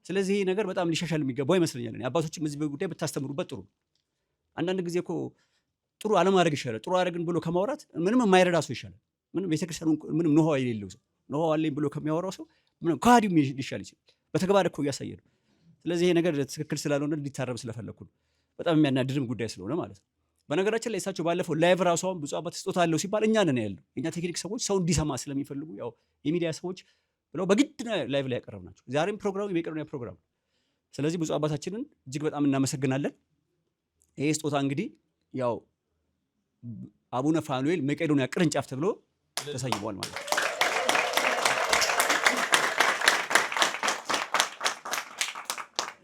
ስለዚህ ይህ ነገር በጣም ሊሻሻል የሚገባው ይመስለኛል። አባቶችም እዚህ ጉዳይ ብታስተምሩበት ጥሩ። አንዳንድ ጊዜ እኮ ጥሩ አለማድረግ ይሻላል። ጥሩ አደረግን ብሎ ከማውራት ምንም የማይረዳ ሰው ይሻላል። ምንም ቤተክርስቲያኑ ምንም ኖሃ የሌለው ሰው ኖሃ አለኝ ብሎ ከሚያወራው ሰው ምንም ከሃዲው ሊሻል ይችላል። በተግባር እኮ እያሳየ ነው። ስለዚህ ይሄ ነገር ትክክል ስላልሆነ እንዲታረም ስለፈለኩ ነው። በጣም የሚያናድድም ጉዳይ ስለሆነ ማለት ነው። በነገራችን ላይ እሳቸው ባለፈው ላይቭ ራሱ አሁን ብፁዕ አባት ስጦታ አለው ሲባል እኛ ነን ያለው። እኛ ቴክኒክ ሰዎች ሰው እንዲሰማ ስለሚፈልጉ ያው የሚዲያ ሰዎች ብለው በግድ ላይቭ ላይ ያቀረብናቸው። ዛሬም ፕሮግራሙ የመቄዶንያ ፕሮግራም። ስለዚህ ብፁዕ አባታችንን እጅግ በጣም እናመሰግናለን። ይሄ ስጦታ እንግዲህ ያው አቡነ ፋኑኤል መቄዶንያ ቅርንጫፍ ተብሎ ተሰይሟል ማለት ነው።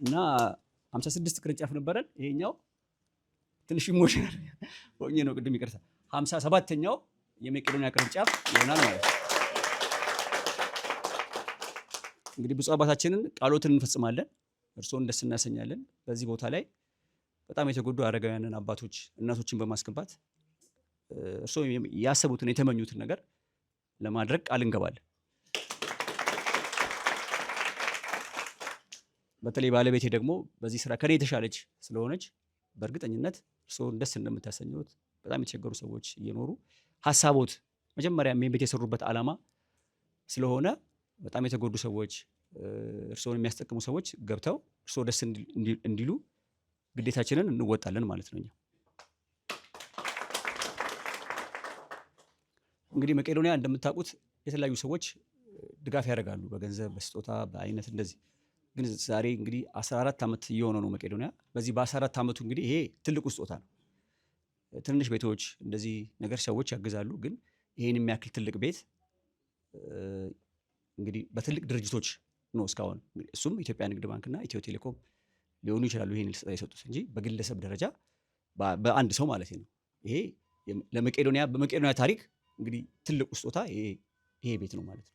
እና 56 ቅርንጫፍ ነበረን። ይሄኛው ትንሽ ኢሞሽናል ሆኜ ነው ቅድም ይቅርታ 57ኛው የመቄዶንያ ቅርንጫፍ ይሆናል ማለት ነው። እንግዲህ ብፁዕ አባታችንን ቃሎትን እንፈጽማለን፣ እርስዎን ደስ እናሰኛለን። በዚህ ቦታ ላይ በጣም የተጎዱ አረጋውያንን አባቶች፣ እናቶችን በማስገባት እርስዎ ያሰቡትን የተመኙትን ነገር ለማድረግ ቃል እንገባለን። በተለይ ባለቤቴ ደግሞ በዚህ ስራ ከኔ የተሻለች ስለሆነች በእርግጠኝነት እርስዎን ደስ እንደምታሰኙት በጣም የተቸገሩ ሰዎች እየኖሩ ሀሳቦት መጀመሪያ ቤት የሰሩበት ዓላማ ስለሆነ በጣም የተጎዱ ሰዎች እርስዎን የሚያስጠቅሙ ሰዎች ገብተው እርስዎ ደስ እንዲሉ ግዴታችንን እንወጣለን ማለት ነው። እንግዲህ መቄዶንያ እንደምታውቁት የተለያዩ ሰዎች ድጋፍ ያደርጋሉ፣ በገንዘብ፣ በስጦታ፣ በአይነት እንደዚህ። ግን ዛሬ እንግዲህ 14 ዓመት እየሆነ ነው መቄዶንያ። በዚህ በ14 ዓመቱ እንግዲህ ይሄ ትልቁ ስጦታ ነው። ትንሽ ቤቶች እንደዚህ ነገር ሰዎች ያግዛሉ። ግን ይሄን የሚያክል ትልቅ ቤት እንግዲህ በትልቅ ድርጅቶች ነው እስካሁን። እሱም ኢትዮጵያ ንግድ ባንክና ኢትዮ ቴሌኮም ሊሆኑ ይችላሉ ይሄን የሰጡት እንጂ በግለሰብ ደረጃ በአንድ ሰው ማለት ነው። ይሄ ለመቄዶንያ በመቄዶንያ ታሪክ እንግዲህ ትልቁ ስጦታ ይሄ ቤት ነው ማለት ነው።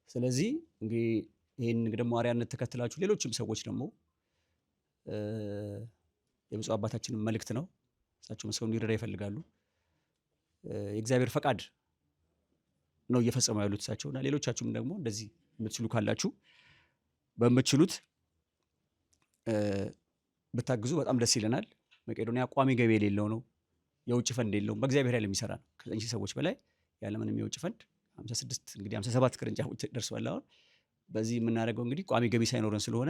ስለዚህ እንግዲህ ይህን ደግሞ አርአያነት ተከትላችሁ ሌሎችም ሰዎች ደግሞ የብፁዕ አባታችንን መልእክት ነው እሳቸውም ሰው እንዲረዳ ይፈልጋሉ። የእግዚአብሔር ፈቃድ ነው እየፈጸሙ ያሉት እሳቸውና ሌሎቻችሁም ደግሞ እንደዚህ የምትችሉ ካላችሁ በምትችሉት ብታግዙ በጣም ደስ ይለናል። መቄዶንያ ቋሚ ገቢ የሌለው ነው፣ የውጭ ፈንድ የለውም፣ በእግዚአብሔር ኃይል የሚሰራ ነው። ከ9 ሺህ ሰዎች በላይ ያለምንም የውጭ ፈንድ 56 እንግዲህ 57 ቅርንጫፎች ደርሰዋል። አሁን በዚህ የምናደርገው እንግዲህ ቋሚ ገቢ ሳይኖረን ስለሆነ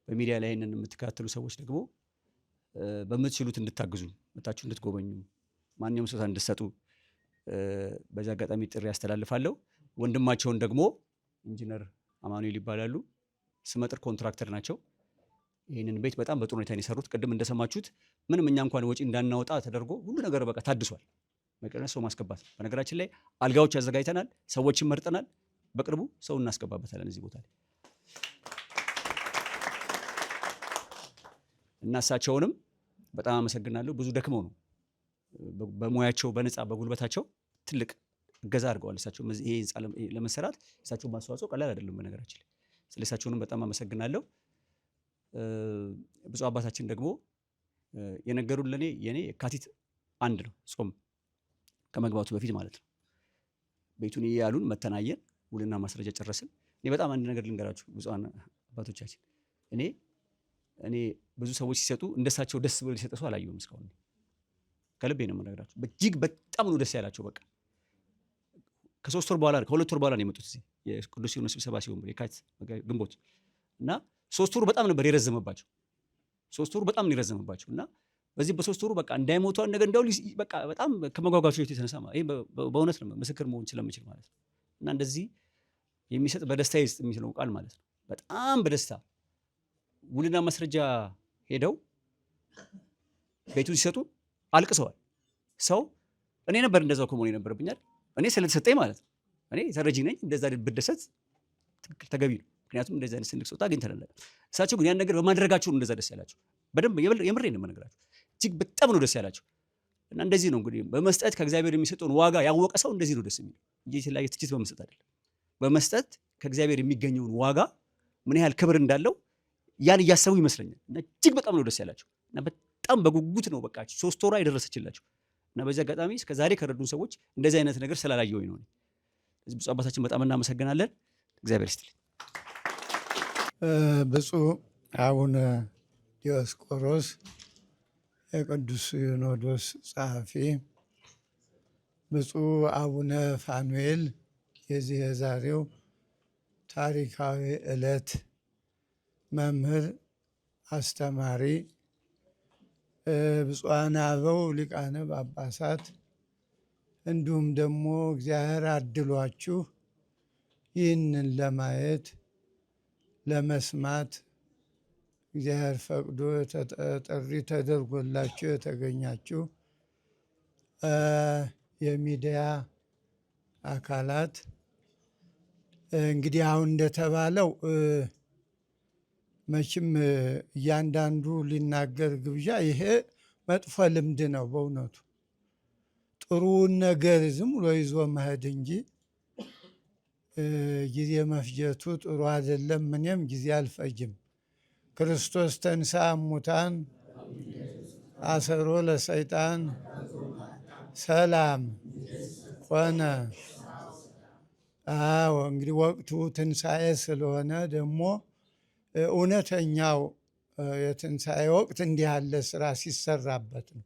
በሚዲያ ላይ ይህንን የምትከታተሉ ሰዎች ደግሞ በምትችሉት እንድታግዙ፣ መታችሁ እንድትጎበኙ፣ ማንኛውም ስጦታ እንድትሰጡ በዚህ አጋጣሚ ጥሪ ያስተላልፋለሁ። ወንድማቸውን ደግሞ ኢንጂነር አማኑኤል ይባላሉ። ስመጥር ኮንትራክተር ናቸው። ይህንን ቤት በጣም በጥሩ ሁኔታ የሰሩት ቅድም እንደሰማችሁት ምንም እኛ እንኳን ወጪ እንዳናወጣ ተደርጎ ሁሉ ነገር በቃ ታድሷል። መቄዶንያ ሰው ማስገባት ነው። በነገራችን ላይ አልጋዎች አዘጋጅተናል፣ ሰዎችን መርጠናል። በቅርቡ ሰው እናስገባበታለን እዚህ ቦታ ላይ እና እሳቸውንም በጣም አመሰግናለሁ። ብዙ ደክመው ነው በሙያቸው በነፃ በጉልበታቸው ትልቅ እገዛ አድርገዋል። እሳቸው ይሄ ህንፃ ለመሰራት እሳቸው ማስተዋጽኦ ቀላል አይደለም በነገራችን ላይ። ስለዚህ እሳቸውንም በጣም አመሰግናለሁ። ብፁዕ አባታችን ደግሞ የነገሩን ለኔ የኔ የካቲት 1 ነው ጾም ከመግባቱ በፊት ማለት ነው። ቤቱን ያሉን መተናየን ውልና ማስረጃ ጨረስን። እኔ በጣም አንድ ነገር ልንገራችሁ ብፁዓን አባቶቻችን፣ እኔ ብዙ ሰዎች ሲሰጡ እንደሳቸው ደስ ብሎ ሊሰጥ ሰው አላየሁም እስካሁን። ከልቤ ነው የምነግራችሁ። እጅግ በጣም ነው ደስ ያላቸው። በቃ ከ2 ወር በኋላ ነው የመጡት እዚህ የቅዱስ ሲኖዶስ ስብሰባ ሲሆን የካቲት ግንቦት እና 3 ወሩ በጣም ነበር የረዘመባቸው። 3 ወሩ በጣም ነው የረዘመባቸው እና በዚህ በ3 ወሩ በቃ እንዳይሞቱ ነገር እንደው በቃ በጣም ከመጓጓቸው የተነሳ ይሄ በእውነት ነው ምስክር መሆን ስለምችል ማለት ነው። እና እንደዚህ የሚሰጥ በደስታ ይስጥ የሚለው ቃል ማለት ነው። በጣም በደስታ ውልና ማስረጃ ሄደው ቤቱ ሲሰጡ አልቅሰዋል። ሰው እኔ ነበር እንደዛው ከመሆን የነበረብኛል እኔ ስለተሰጠኝ ማለት ነው። እኔ ተረጂ ነኝ። እንደዛ ብደሰት ትክክል ተገቢ ነው። ምክንያቱም እንደዚህ አይነት ትልቅ ስጦታ አግኝተናል። እሳቸው ግን ያን ነገር በማድረጋቸው ነው እንደዛ ደስ ያላቸው። በደንብ የምሬን ነው የምነግራቸው። እጅግ በጣም ነው ደስ ያላቸው እና እንደዚህ ነው እንግዲህ በመስጠት ከእግዚአብሔር የሚሰጠውን ዋጋ ያወቀ ሰው እንደዚህ ነው ደስ የሚለው እንጂ የተለያየ ትችት በመስጠት አይደለም። በመስጠት ከእግዚአብሔር የሚገኘውን ዋጋ ምን ያህል ክብር እንዳለው ያን እያሰቡ ይመስለኛል። እና እጅግ በጣም ነው ደስ ያላቸው እና በጣም በጉጉት ነው በቃ 3 ወሯ የደረሰችላቸው እና በዚህ አጋጣሚ እስከዛሬ ከረዱን ሰዎች እንደዚህ አይነት ነገር ስላላየሁኝ ነው። ስለዚህ ብፁዕ አባታችን በጣም እናመሰግናለን። እግዚአብሔር ይስጥልኝ። ብፁዕ አቡነ ዲዮስቆሮስ የቅዱስ ሲኖዶስ ጸሐፊ፣ ብፁዕ አቡነ ፋኑኤል የዚህ የዛሬው ታሪካዊ ዕለት መምህር አስተማሪ፣ ብፁዓን አበው ሊቃነ ጳጳሳት፣ እንዲሁም ደግሞ እግዚአብሔር አድሏችሁ ይህንን ለማየት ለመስማት እግዚአብሔር ፈቅዶ ጥሪ ተደርጎላችሁ የተገኛችሁ የሚዲያ አካላት እንግዲህ አሁን እንደተባለው መቼም እያንዳንዱ ሊናገር ግብዣ ይሄ መጥፎ ልምድ ነው። በእውነቱ ጥሩውን ነገር ዝም ብሎ ይዞ መሄድ እንጂ ጊዜ መፍጀቱ ጥሩ አይደለም። እኔም ጊዜ አልፈጅም። ክርስቶስ ተንሥአ እሙታን አሰሮ ለሰይጣን ሰላም ኮነ። አዎ እንግዲህ ወቅቱ ትንሣኤ ስለሆነ ደግሞ እውነተኛው የትንሣኤ ወቅት እንዲህ ያለ ስራ ሲሰራበት ነው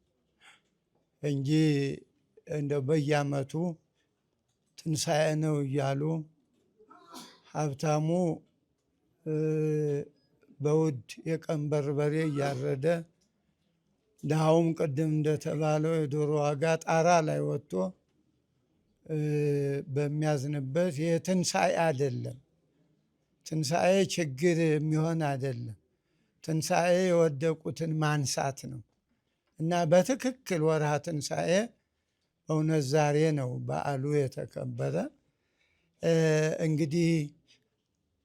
እንጂ እንደው በየዓመቱ ትንሣኤ ነው እያሉ ሀብታሙ በውድ የቀን በርበሬ እያረደ ድሃውም ቅድም እንደተባለው የዶሮ ዋጋ ጣራ ላይ ወጥቶ በሚያዝንበት ይህ ትንሣኤ አይደለም። ትንሣኤ ችግር የሚሆን አይደለም። ትንሣኤ የወደቁትን ማንሳት ነው እና በትክክል ወርሃ ትንሣኤ በእውነት ዛሬ ነው በዓሉ የተከበረ። እንግዲህ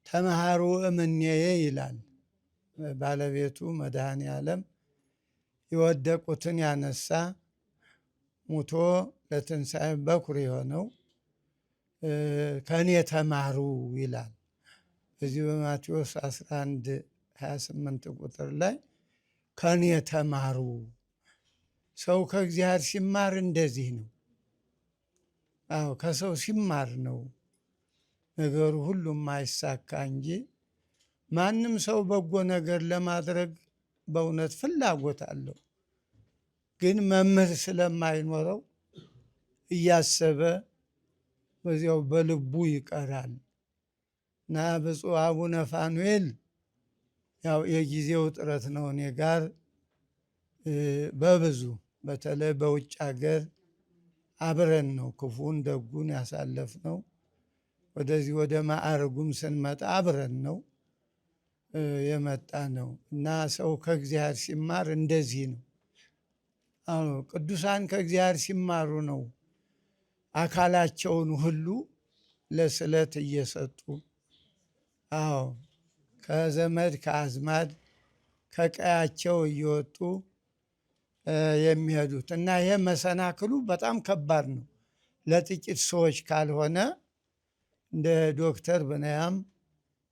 ተመሃሩ እምኔየ ይላል ባለቤቱ መድኃኔ ዓለም። የወደቁትን ያነሳ ሙቶ ለትንሣኤ በኩር የሆነው ከእኔ ተማሩ ይላል። በዚህ በማቴዎስ 11:28 ቁጥር ላይ ከእኔ ተማሩ። ሰው ከእግዚአብሔር ሲማር እንደዚህ ነው። አዎ ከሰው ሲማር ነው ነገሩ ሁሉም አይሳካ እንጂ ማንም ሰው በጎ ነገር ለማድረግ በእውነት ፍላጎት አለው። ግን መምህር ስለማይኖረው እያሰበ በዚያው በልቡ ይቀራል እና ብፁዕ አቡነ ፋኑኤል ያው የጊዜው ጥረት ነው። እኔ ጋር በብዙ በተለይ በውጭ ሀገር አብረን ነው ክፉን ደጉን ያሳለፍነው። ወደዚህ ወደ ማዕረጉም ስንመጣ አብረን ነው የመጣ ነው እና ሰው ከእግዚአብሔር ሲማር እንደዚህ ነው። አዎ ቅዱሳን ከእግዚአብሔር ሲማሩ ነው አካላቸውን ሁሉ ለስዕለት እየሰጡ አዎ ከዘመድ ከአዝማድ ከቀያቸው እየወጡ የሚሄዱት እና ይሄ መሰናክሉ በጣም ከባድ ነው ለጥቂት ሰዎች ካልሆነ እንደ ዶክተር ብንያም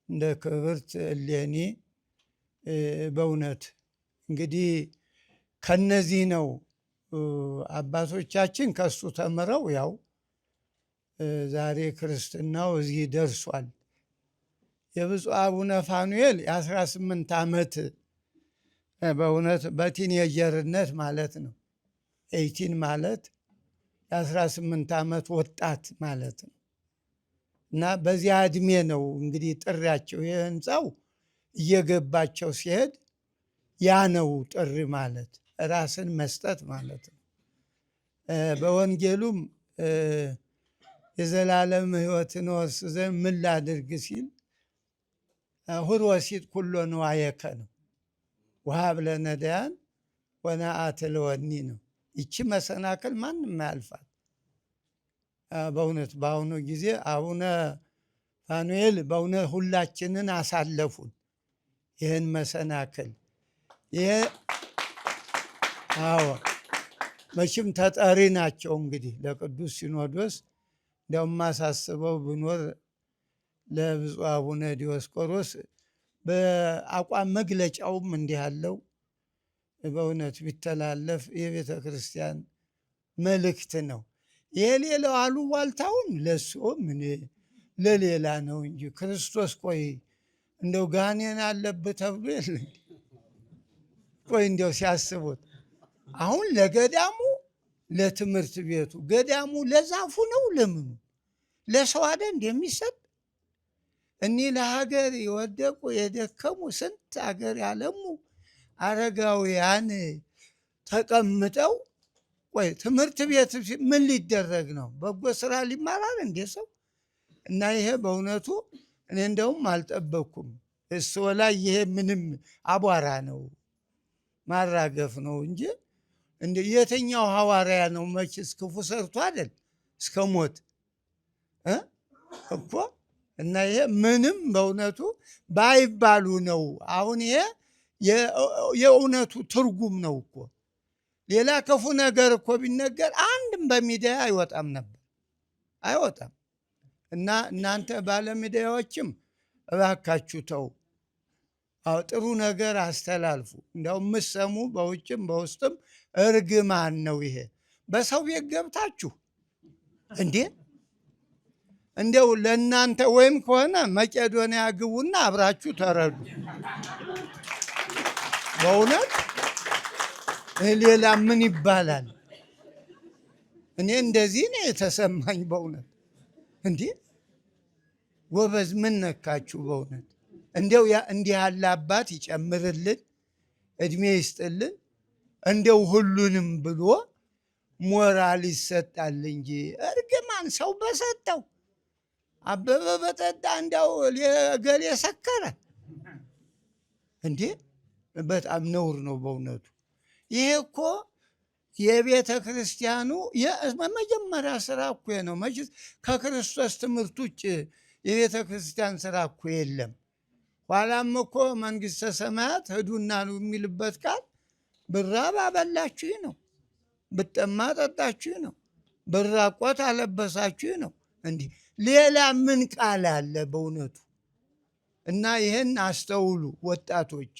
እንደ ክብርት እሌኒ በእውነት እንግዲህ ከነዚህ ነው አባቶቻችን ከሱ ተምረው ያው ዛሬ ክርስትናው እዚህ ደርሷል። የብፁዕ አቡነ ፋኑኤል የ18 ዓመት በእውነት በቲኔጀርነት ማለት ነው። 18 ማለት የ18 ዓመት ወጣት ማለት ነው እና በዚያ እድሜ ነው እንግዲህ ጥሪያቸው። ይህ ህንፃው እየገባቸው ሲሄድ ያ ነው ጥሪ ማለት ራስን መስጠት ማለት ነው። በወንጌሉም የዘላለም ሕይወትን ወርስ ዘንድ ምን ላድርግ ሲል ሁር ወሲጥ ኩሎ ንዋየከ ነው። ወሀብ ለነዳያን ወነአት ለወኒ ነው። ይቺ መሰናክል ማንም ያልፋል። በእውነት በአሁኑ ጊዜ አቡነ ፋኑኤል በእውነት ሁላችንን አሳለፉን ይህን መሰናክል። ይሄ አዎ መቼም ተጠሪ ናቸው እንግዲህ ለቅዱስ ሲኖዶስ። እንዲያውም ማሳስበው ብኖር ለብፁዕ አቡነ ዲዮስቆሮስ በአቋም መግለጫውም እንዲህ ያለው በእውነት ቢተላለፍ የቤተ ክርስቲያን መልእክት ነው። የሌላው አሉባልታውን ለእሱም ለሌላ ነው እንጂ ክርስቶስ ቆይ እንደው ጋኔን አለብህ ተብሎ የለ። ቆይ እንደው ሲያስቡት አሁን ለገዳሙ ለትምህርት ቤቱ ገዳሙ ለዛፉ ነው ለምኑ ለሰው አይደል እንደሚሰጥ እኒህ ለሀገር የወደቁ የደከሙ ስንት ሀገር ያለሙ አረጋውያን ተቀምጠው ቆይ ትምህርት ቤት ምን ሊደረግ ነው? በጎ ስራ ሊማራል እንዴ ሰው? እና ይሄ በእውነቱ እኔ እንደውም አልጠበቅኩም። እሱ ላይ ይሄ ምንም አቧራ ነው ማራገፍ ነው እንጂ እንደ የትኛው ሐዋርያ ነው መችስ ክፉ ሰርቶ አይደል እስከ ሞት እኮ። እና ይሄ ምንም በእውነቱ ባይባሉ ነው። አሁን ይሄ የእውነቱ ትርጉም ነው እኮ። ሌላ ክፉ ነገር እኮ ቢነገር አንድም በሚዲያ አይወጣም ነበር፣ አይወጣም። እና እናንተ ባለሚዲያዎችም እባካችሁ ተው፣ ጥሩ ነገር አስተላልፉ። እንዲያው የምትሰሙ በውጭም በውስጥም እርግማን ነው ይሄ። በሰው ቤት ገብታችሁ እንዴ እንዲያው ለእናንተ ወይም ከሆነ መቄዶንያ ግቡና አብራችሁ ተረዱ። በእውነት ሌላ ምን ይባላል? እኔ እንደዚህ ነው የተሰማኝ በእውነት። እንዴ ጎበዝ ምን ነካችሁ በእውነት? እንዲያው እንዲህ ያለ አባት ይጨምርልን፣ እድሜ ይስጥልን። እንዲያው ሁሉንም ብሎ ሞራል ይሰጣል እንጂ እርግማን ሰው በሰጠው አበበ በጠጣ እንዲያው ገሌ ሰከረ እንዴ! በጣም ነውር ነው በእውነቱ። ይሄ እኮ የቤተ ክርስቲያኑ የመጀመሪያ ስራ እኮ ነው። መቼስ ከክርስቶስ ትምህርት ውጭ የቤተ ክርስቲያን ስራ እኮ የለም። ኋላም እኮ መንግሥተ ሰማያት ሂዱና ነው የሚልበት ቃል ብራብ አበላችሁ ነው፣ ብጠማ ጠጣችሁ ነው፣ ብራቆት አለበሳችሁ ነው። እንዲህ ሌላ ምን ቃል አለ በእውነቱ? እና ይህን አስተውሉ ወጣቶች።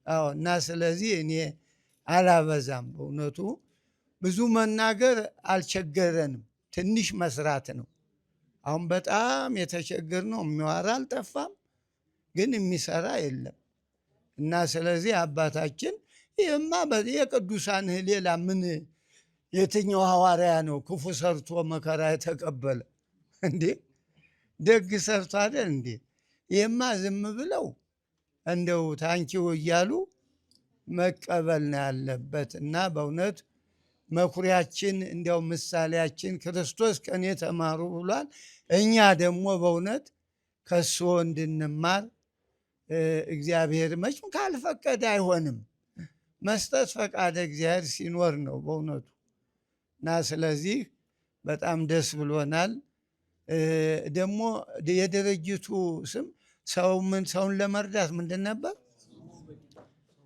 አዎ። እና ስለዚህ እኔ አላበዛም በእውነቱ። ብዙ መናገር አልቸገረንም፣ ትንሽ መስራት ነው። አሁን በጣም የተቸገርነው የሚዋራ አልጠፋም፣ ግን የሚሰራ የለም። እና ስለዚህ አባታችን ይህማ የቅዱሳን ሌላ ምን የትኛው ሐዋርያ ነው ክፉ ሰርቶ መከራ የተቀበለ እንዴ? ደግ ሰርቶ አይደል እንዴ? ይህማ ዝም ብለው እንደው ታንኪው እያሉ መቀበል ነው ያለበት። እና በእውነት መኩሪያችን እንዲያው ምሳሌያችን ክርስቶስ ከኔ ተማሩ ብሏል። እኛ ደግሞ በእውነት ከሱ እንድንማር እግዚአብሔር መቼም ካልፈቀደ አይሆንም። መስጠት ፈቃደ እግዚአብሔር ሲኖር ነው በእውነቱ። እና ስለዚህ በጣም ደስ ብሎናል። ደግሞ የድርጅቱ ስም ሰውን ለመርዳት ምንድን ነበር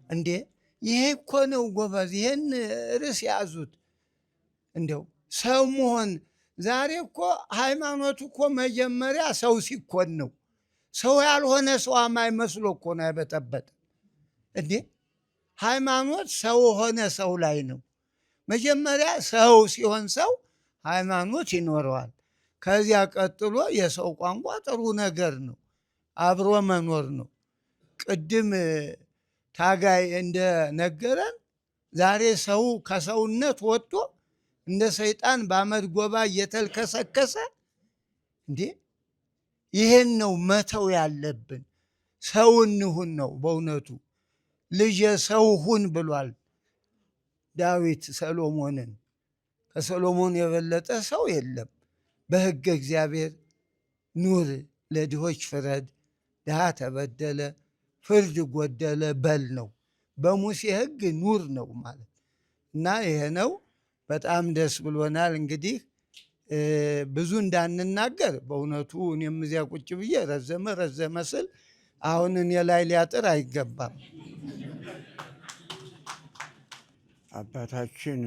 እንዴ? ይሄ እኮ ነው ጎበዝ። ይሄን ርዕስ ያዙት። እንደው ሰው መሆን ዛሬ እኮ ሃይማኖቱ እኮ መጀመሪያ ሰው ሲኮን ነው። ሰው ያልሆነ ሰው አማኝ መስሎ እኮ ነው ያበጠበጠ እንዴ። ሃይማኖት ሰው ሆነ ሰው ላይ ነው። መጀመሪያ ሰው ሲሆን ሰው ሃይማኖት ይኖረዋል። ከዚያ ቀጥሎ የሰው ቋንቋ ጥሩ ነገር ነው፣ አብሮ መኖር ነው። ቅድም ታጋይ እንደነገረን ዛሬ ሰው ከሰውነት ወጥቶ እንደ ሰይጣን በአመድ ጎባ እየተልከሰከሰ እንዴ! ይሄን ነው መተው ያለብን። ሰው እንሁን ነው በእውነቱ። ልጄ ሰው ሁን ብሏል ዳዊት ሰሎሞንን። ከሰሎሞን የበለጠ ሰው የለም። በሕገ እግዚአብሔር ኑር፣ ለድሆች ፍረድ፣ ድሃ ተበደለ፣ ፍርድ ጎደለ በል ነው። በሙሴ ሕግ ኑር ነው ማለት እና ይሄ ነው። በጣም ደስ ብሎናል። እንግዲህ ብዙ እንዳንናገር በእውነቱ እኔም እዚያ ቁጭ ብዬ ረዘመ ስል አሁን እኔ ላይ ሊያጥር አይገባም። አባታችን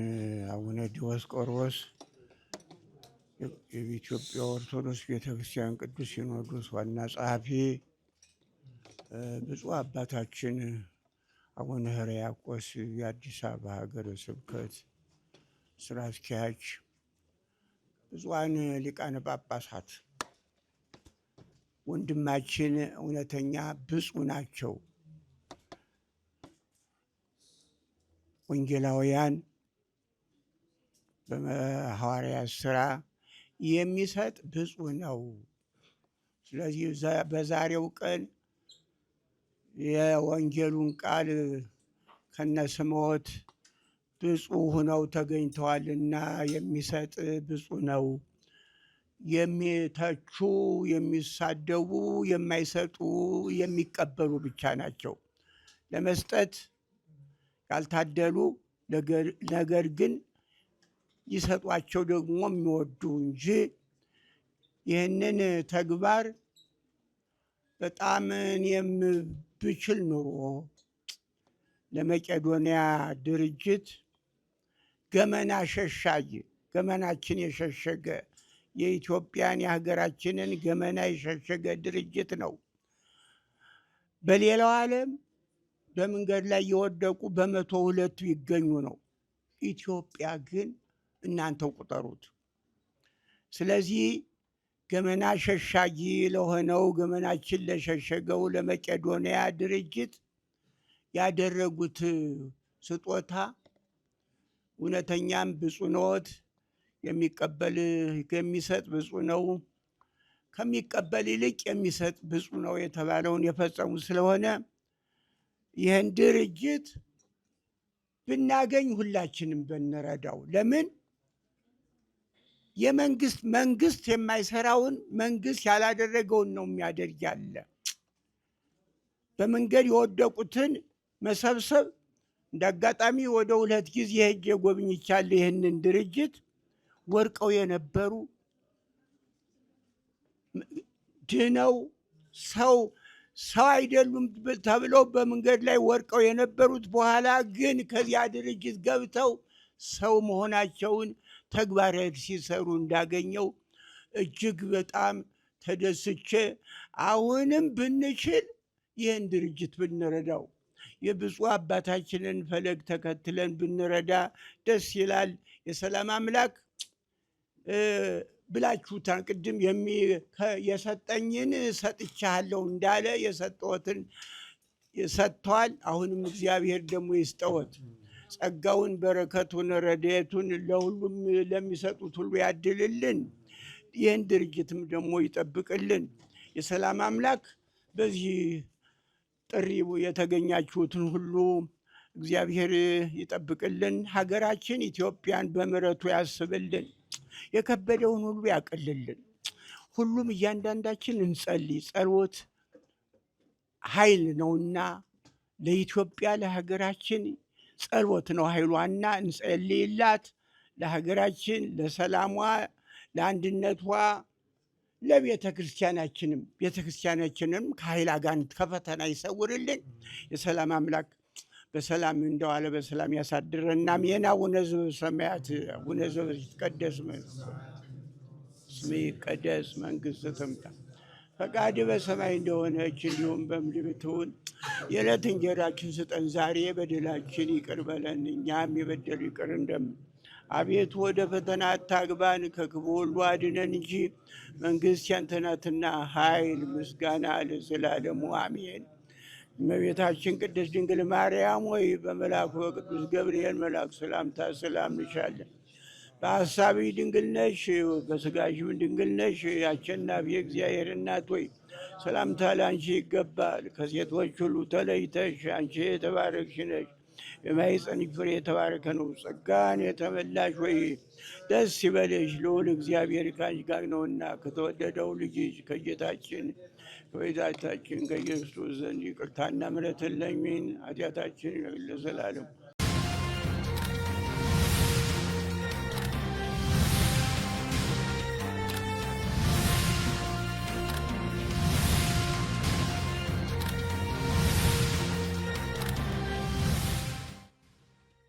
አቡነ ዲዮስቆሮስ የኢትዮጵያ ኦርቶዶክስ ቤተክርስቲያን ቅዱስ ሲኖዶስ ዋና ጸሐፊ፣ ብፁዕ አባታችን አቡነ ሕርያቆስ የአዲስ አበባ ሀገረ ስብከት ስራ አስኪያጅ፣ ብፁዓን ሊቃነ ጳጳሳት፣ ወንድማችን እውነተኛ ብፁዕ ናቸው። ወንጌላውያን በሐዋርያት ሥራ የሚሰጥ ብፁዕ ነው። ስለዚህ በዛሬው ቀን የወንጌሉን ቃል ከነስምዖት ብፁዕ ሆነው ተገኝተዋልና የሚሰጥ ብፁዕ ነው። የሚተቹ፣ የሚሳደቡ፣ የማይሰጡ፣ የሚቀበሉ ብቻ ናቸው። ለመስጠት ያልታደሉ ነገር ግን ይሰጧቸው ደግሞ የሚወዱ እንጂ ይህንን ተግባር በጣም እኔም ብችል ኑሮ ለመቄዶንያ ድርጅት ገመና ሸሻይ፣ ገመናችን የሸሸገ የኢትዮጵያን የሀገራችንን ገመና የሸሸገ ድርጅት ነው። በሌላው ዓለም በመንገድ ላይ የወደቁ በ102 ይገኙ ነው። ኢትዮጵያ ግን እናንተው ቁጠሩት። ስለዚህ ገመና ሸሻጊ ለሆነው ገመናችን ለሸሸገው ለመቄዶንያ ድርጅት ያደረጉት ስጦታ እውነተኛም ብፁዕ ነዎት። የሚቀበል የሚሰጥ ብፁዕ ነው፣ ከሚቀበል ይልቅ የሚሰጥ ብፁዕ ነው የተባለውን የፈጸሙ ስለሆነ ይህን ድርጅት ብናገኝ ሁላችንም ብንረዳው። ለምን መንግስት የማይሰራውን መንግስት ያላደረገውን ነው የሚያደርግ ያለ። በመንገድ የወደቁትን መሰብሰብ እንደ አጋጣሚ ወደ 2 ጊዜ ሄጄ ጎብኝቻለሁ። ይህንን ድርጅት ወርቀው የነበሩ ድነው ሰው አይደሉም ተብለው በመንገድ ላይ ወርቀው የነበሩት በኋላ ግን ከዚያ ድርጅት ገብተው ሰው መሆናቸውን ተግባራዊ ሲሰሩ እንዳገኘው እጅግ በጣም ተደስቼ አሁንም ብንችል ይህን ድርጅት ብንረዳው፣ የብፁዕ አባታችንን ፈለግ ተከትለን ብንረዳ ደስ ይላል። የሰላም አምላክ ብላችሁታን ቅድም የሰጠኝን ሰጥቻለሁ እንዳለ የሰጠዎትን ሰጥተዋል። አሁንም እግዚአብሔር ደግሞ ይስጠዎት። ጸጋውን፣ በረከቱን፣ ረድኤቱን ለሁሉም ለሚሰጡት ሁሉ ያድልልን። ይህን ድርጅትም ደግሞ ይጠብቅልን። የሰላም አምላክ በዚህ ጥሪ የተገኛችሁትን ሁሉ እግዚአብሔር ይጠብቅልን። ሀገራችን ኢትዮጵያን በምሕረቱ ያስብልን። የከበደውን ሁሉ ያቀልልን። ሁሉም እያንዳንዳችን እንጸልይ። ጸሎት ኃይል ነውና ለኢትዮጵያ ለሀገራችን ጸሎት ነው ኃይሏና እንጸልይላት። ለሀገራችን፣ ለሰላሟ፣ ለአንድነቷ፣ ለቤተ ክርስቲያናችንም ከኃይል አጋንንት ከፈተና ይሰውርልን። የሰላም አምላክ በሰላም እንደዋለ በሰላም ያሳድረና አሜን። አቡነ ዘበሰማያት አቡነ ዘበይትቀደስ ስምህ ይቀደስ፣ መንግሥትህ ትምጣ፣ ፈቃድህ በሰማይ እንደሆነች እንዲሁም በምድር ትሁን። የዕለት እንጀራችን ስጠን ዛሬ፣ በደላችን ይቅር በለን እኛም የበደሉ ይቅር እንደምን። አቤቱ ወደ ፈተና አታግባን ከክፉ ሁሉ አድነን እንጂ መንግሥት ያንተ ናትና ኃይል፣ ምስጋና ለዘላለሙ አሜን። እመቤታችን ቅድስት ድንግል ማርያም ሆይ በመልአኩ በቅዱስ ገብርኤል መልአክ ሰላምታ ሰላም እንልሻለን። በሐሳብሽ ድንግል ነሽ፣ በሥጋሽም ድንግል ነሽ። አሸናፊ የእግዚአብሔር እናት ሆይ ሰላምታ ለአንቺ ይገባል። ከሴቶች ሁሉ ተለይተሽ አንቺ የተባረክሽ ነሽ፣ የማኅፀንሽ ፍሬ የተባረከ ነው። ጸጋን የተመላሽ ሆይ ደስ ይበልሽ፣ ልዑል እግዚአብሔር ከአንቺ ጋር ነውና ከተወደደው ልጅሽ ከጌታችን ከመድኃኒታችን ከኢየሱስ ዘንድ ይቅርታና ምሕረትን ለሚን ኃጢአታችን ለዘላለም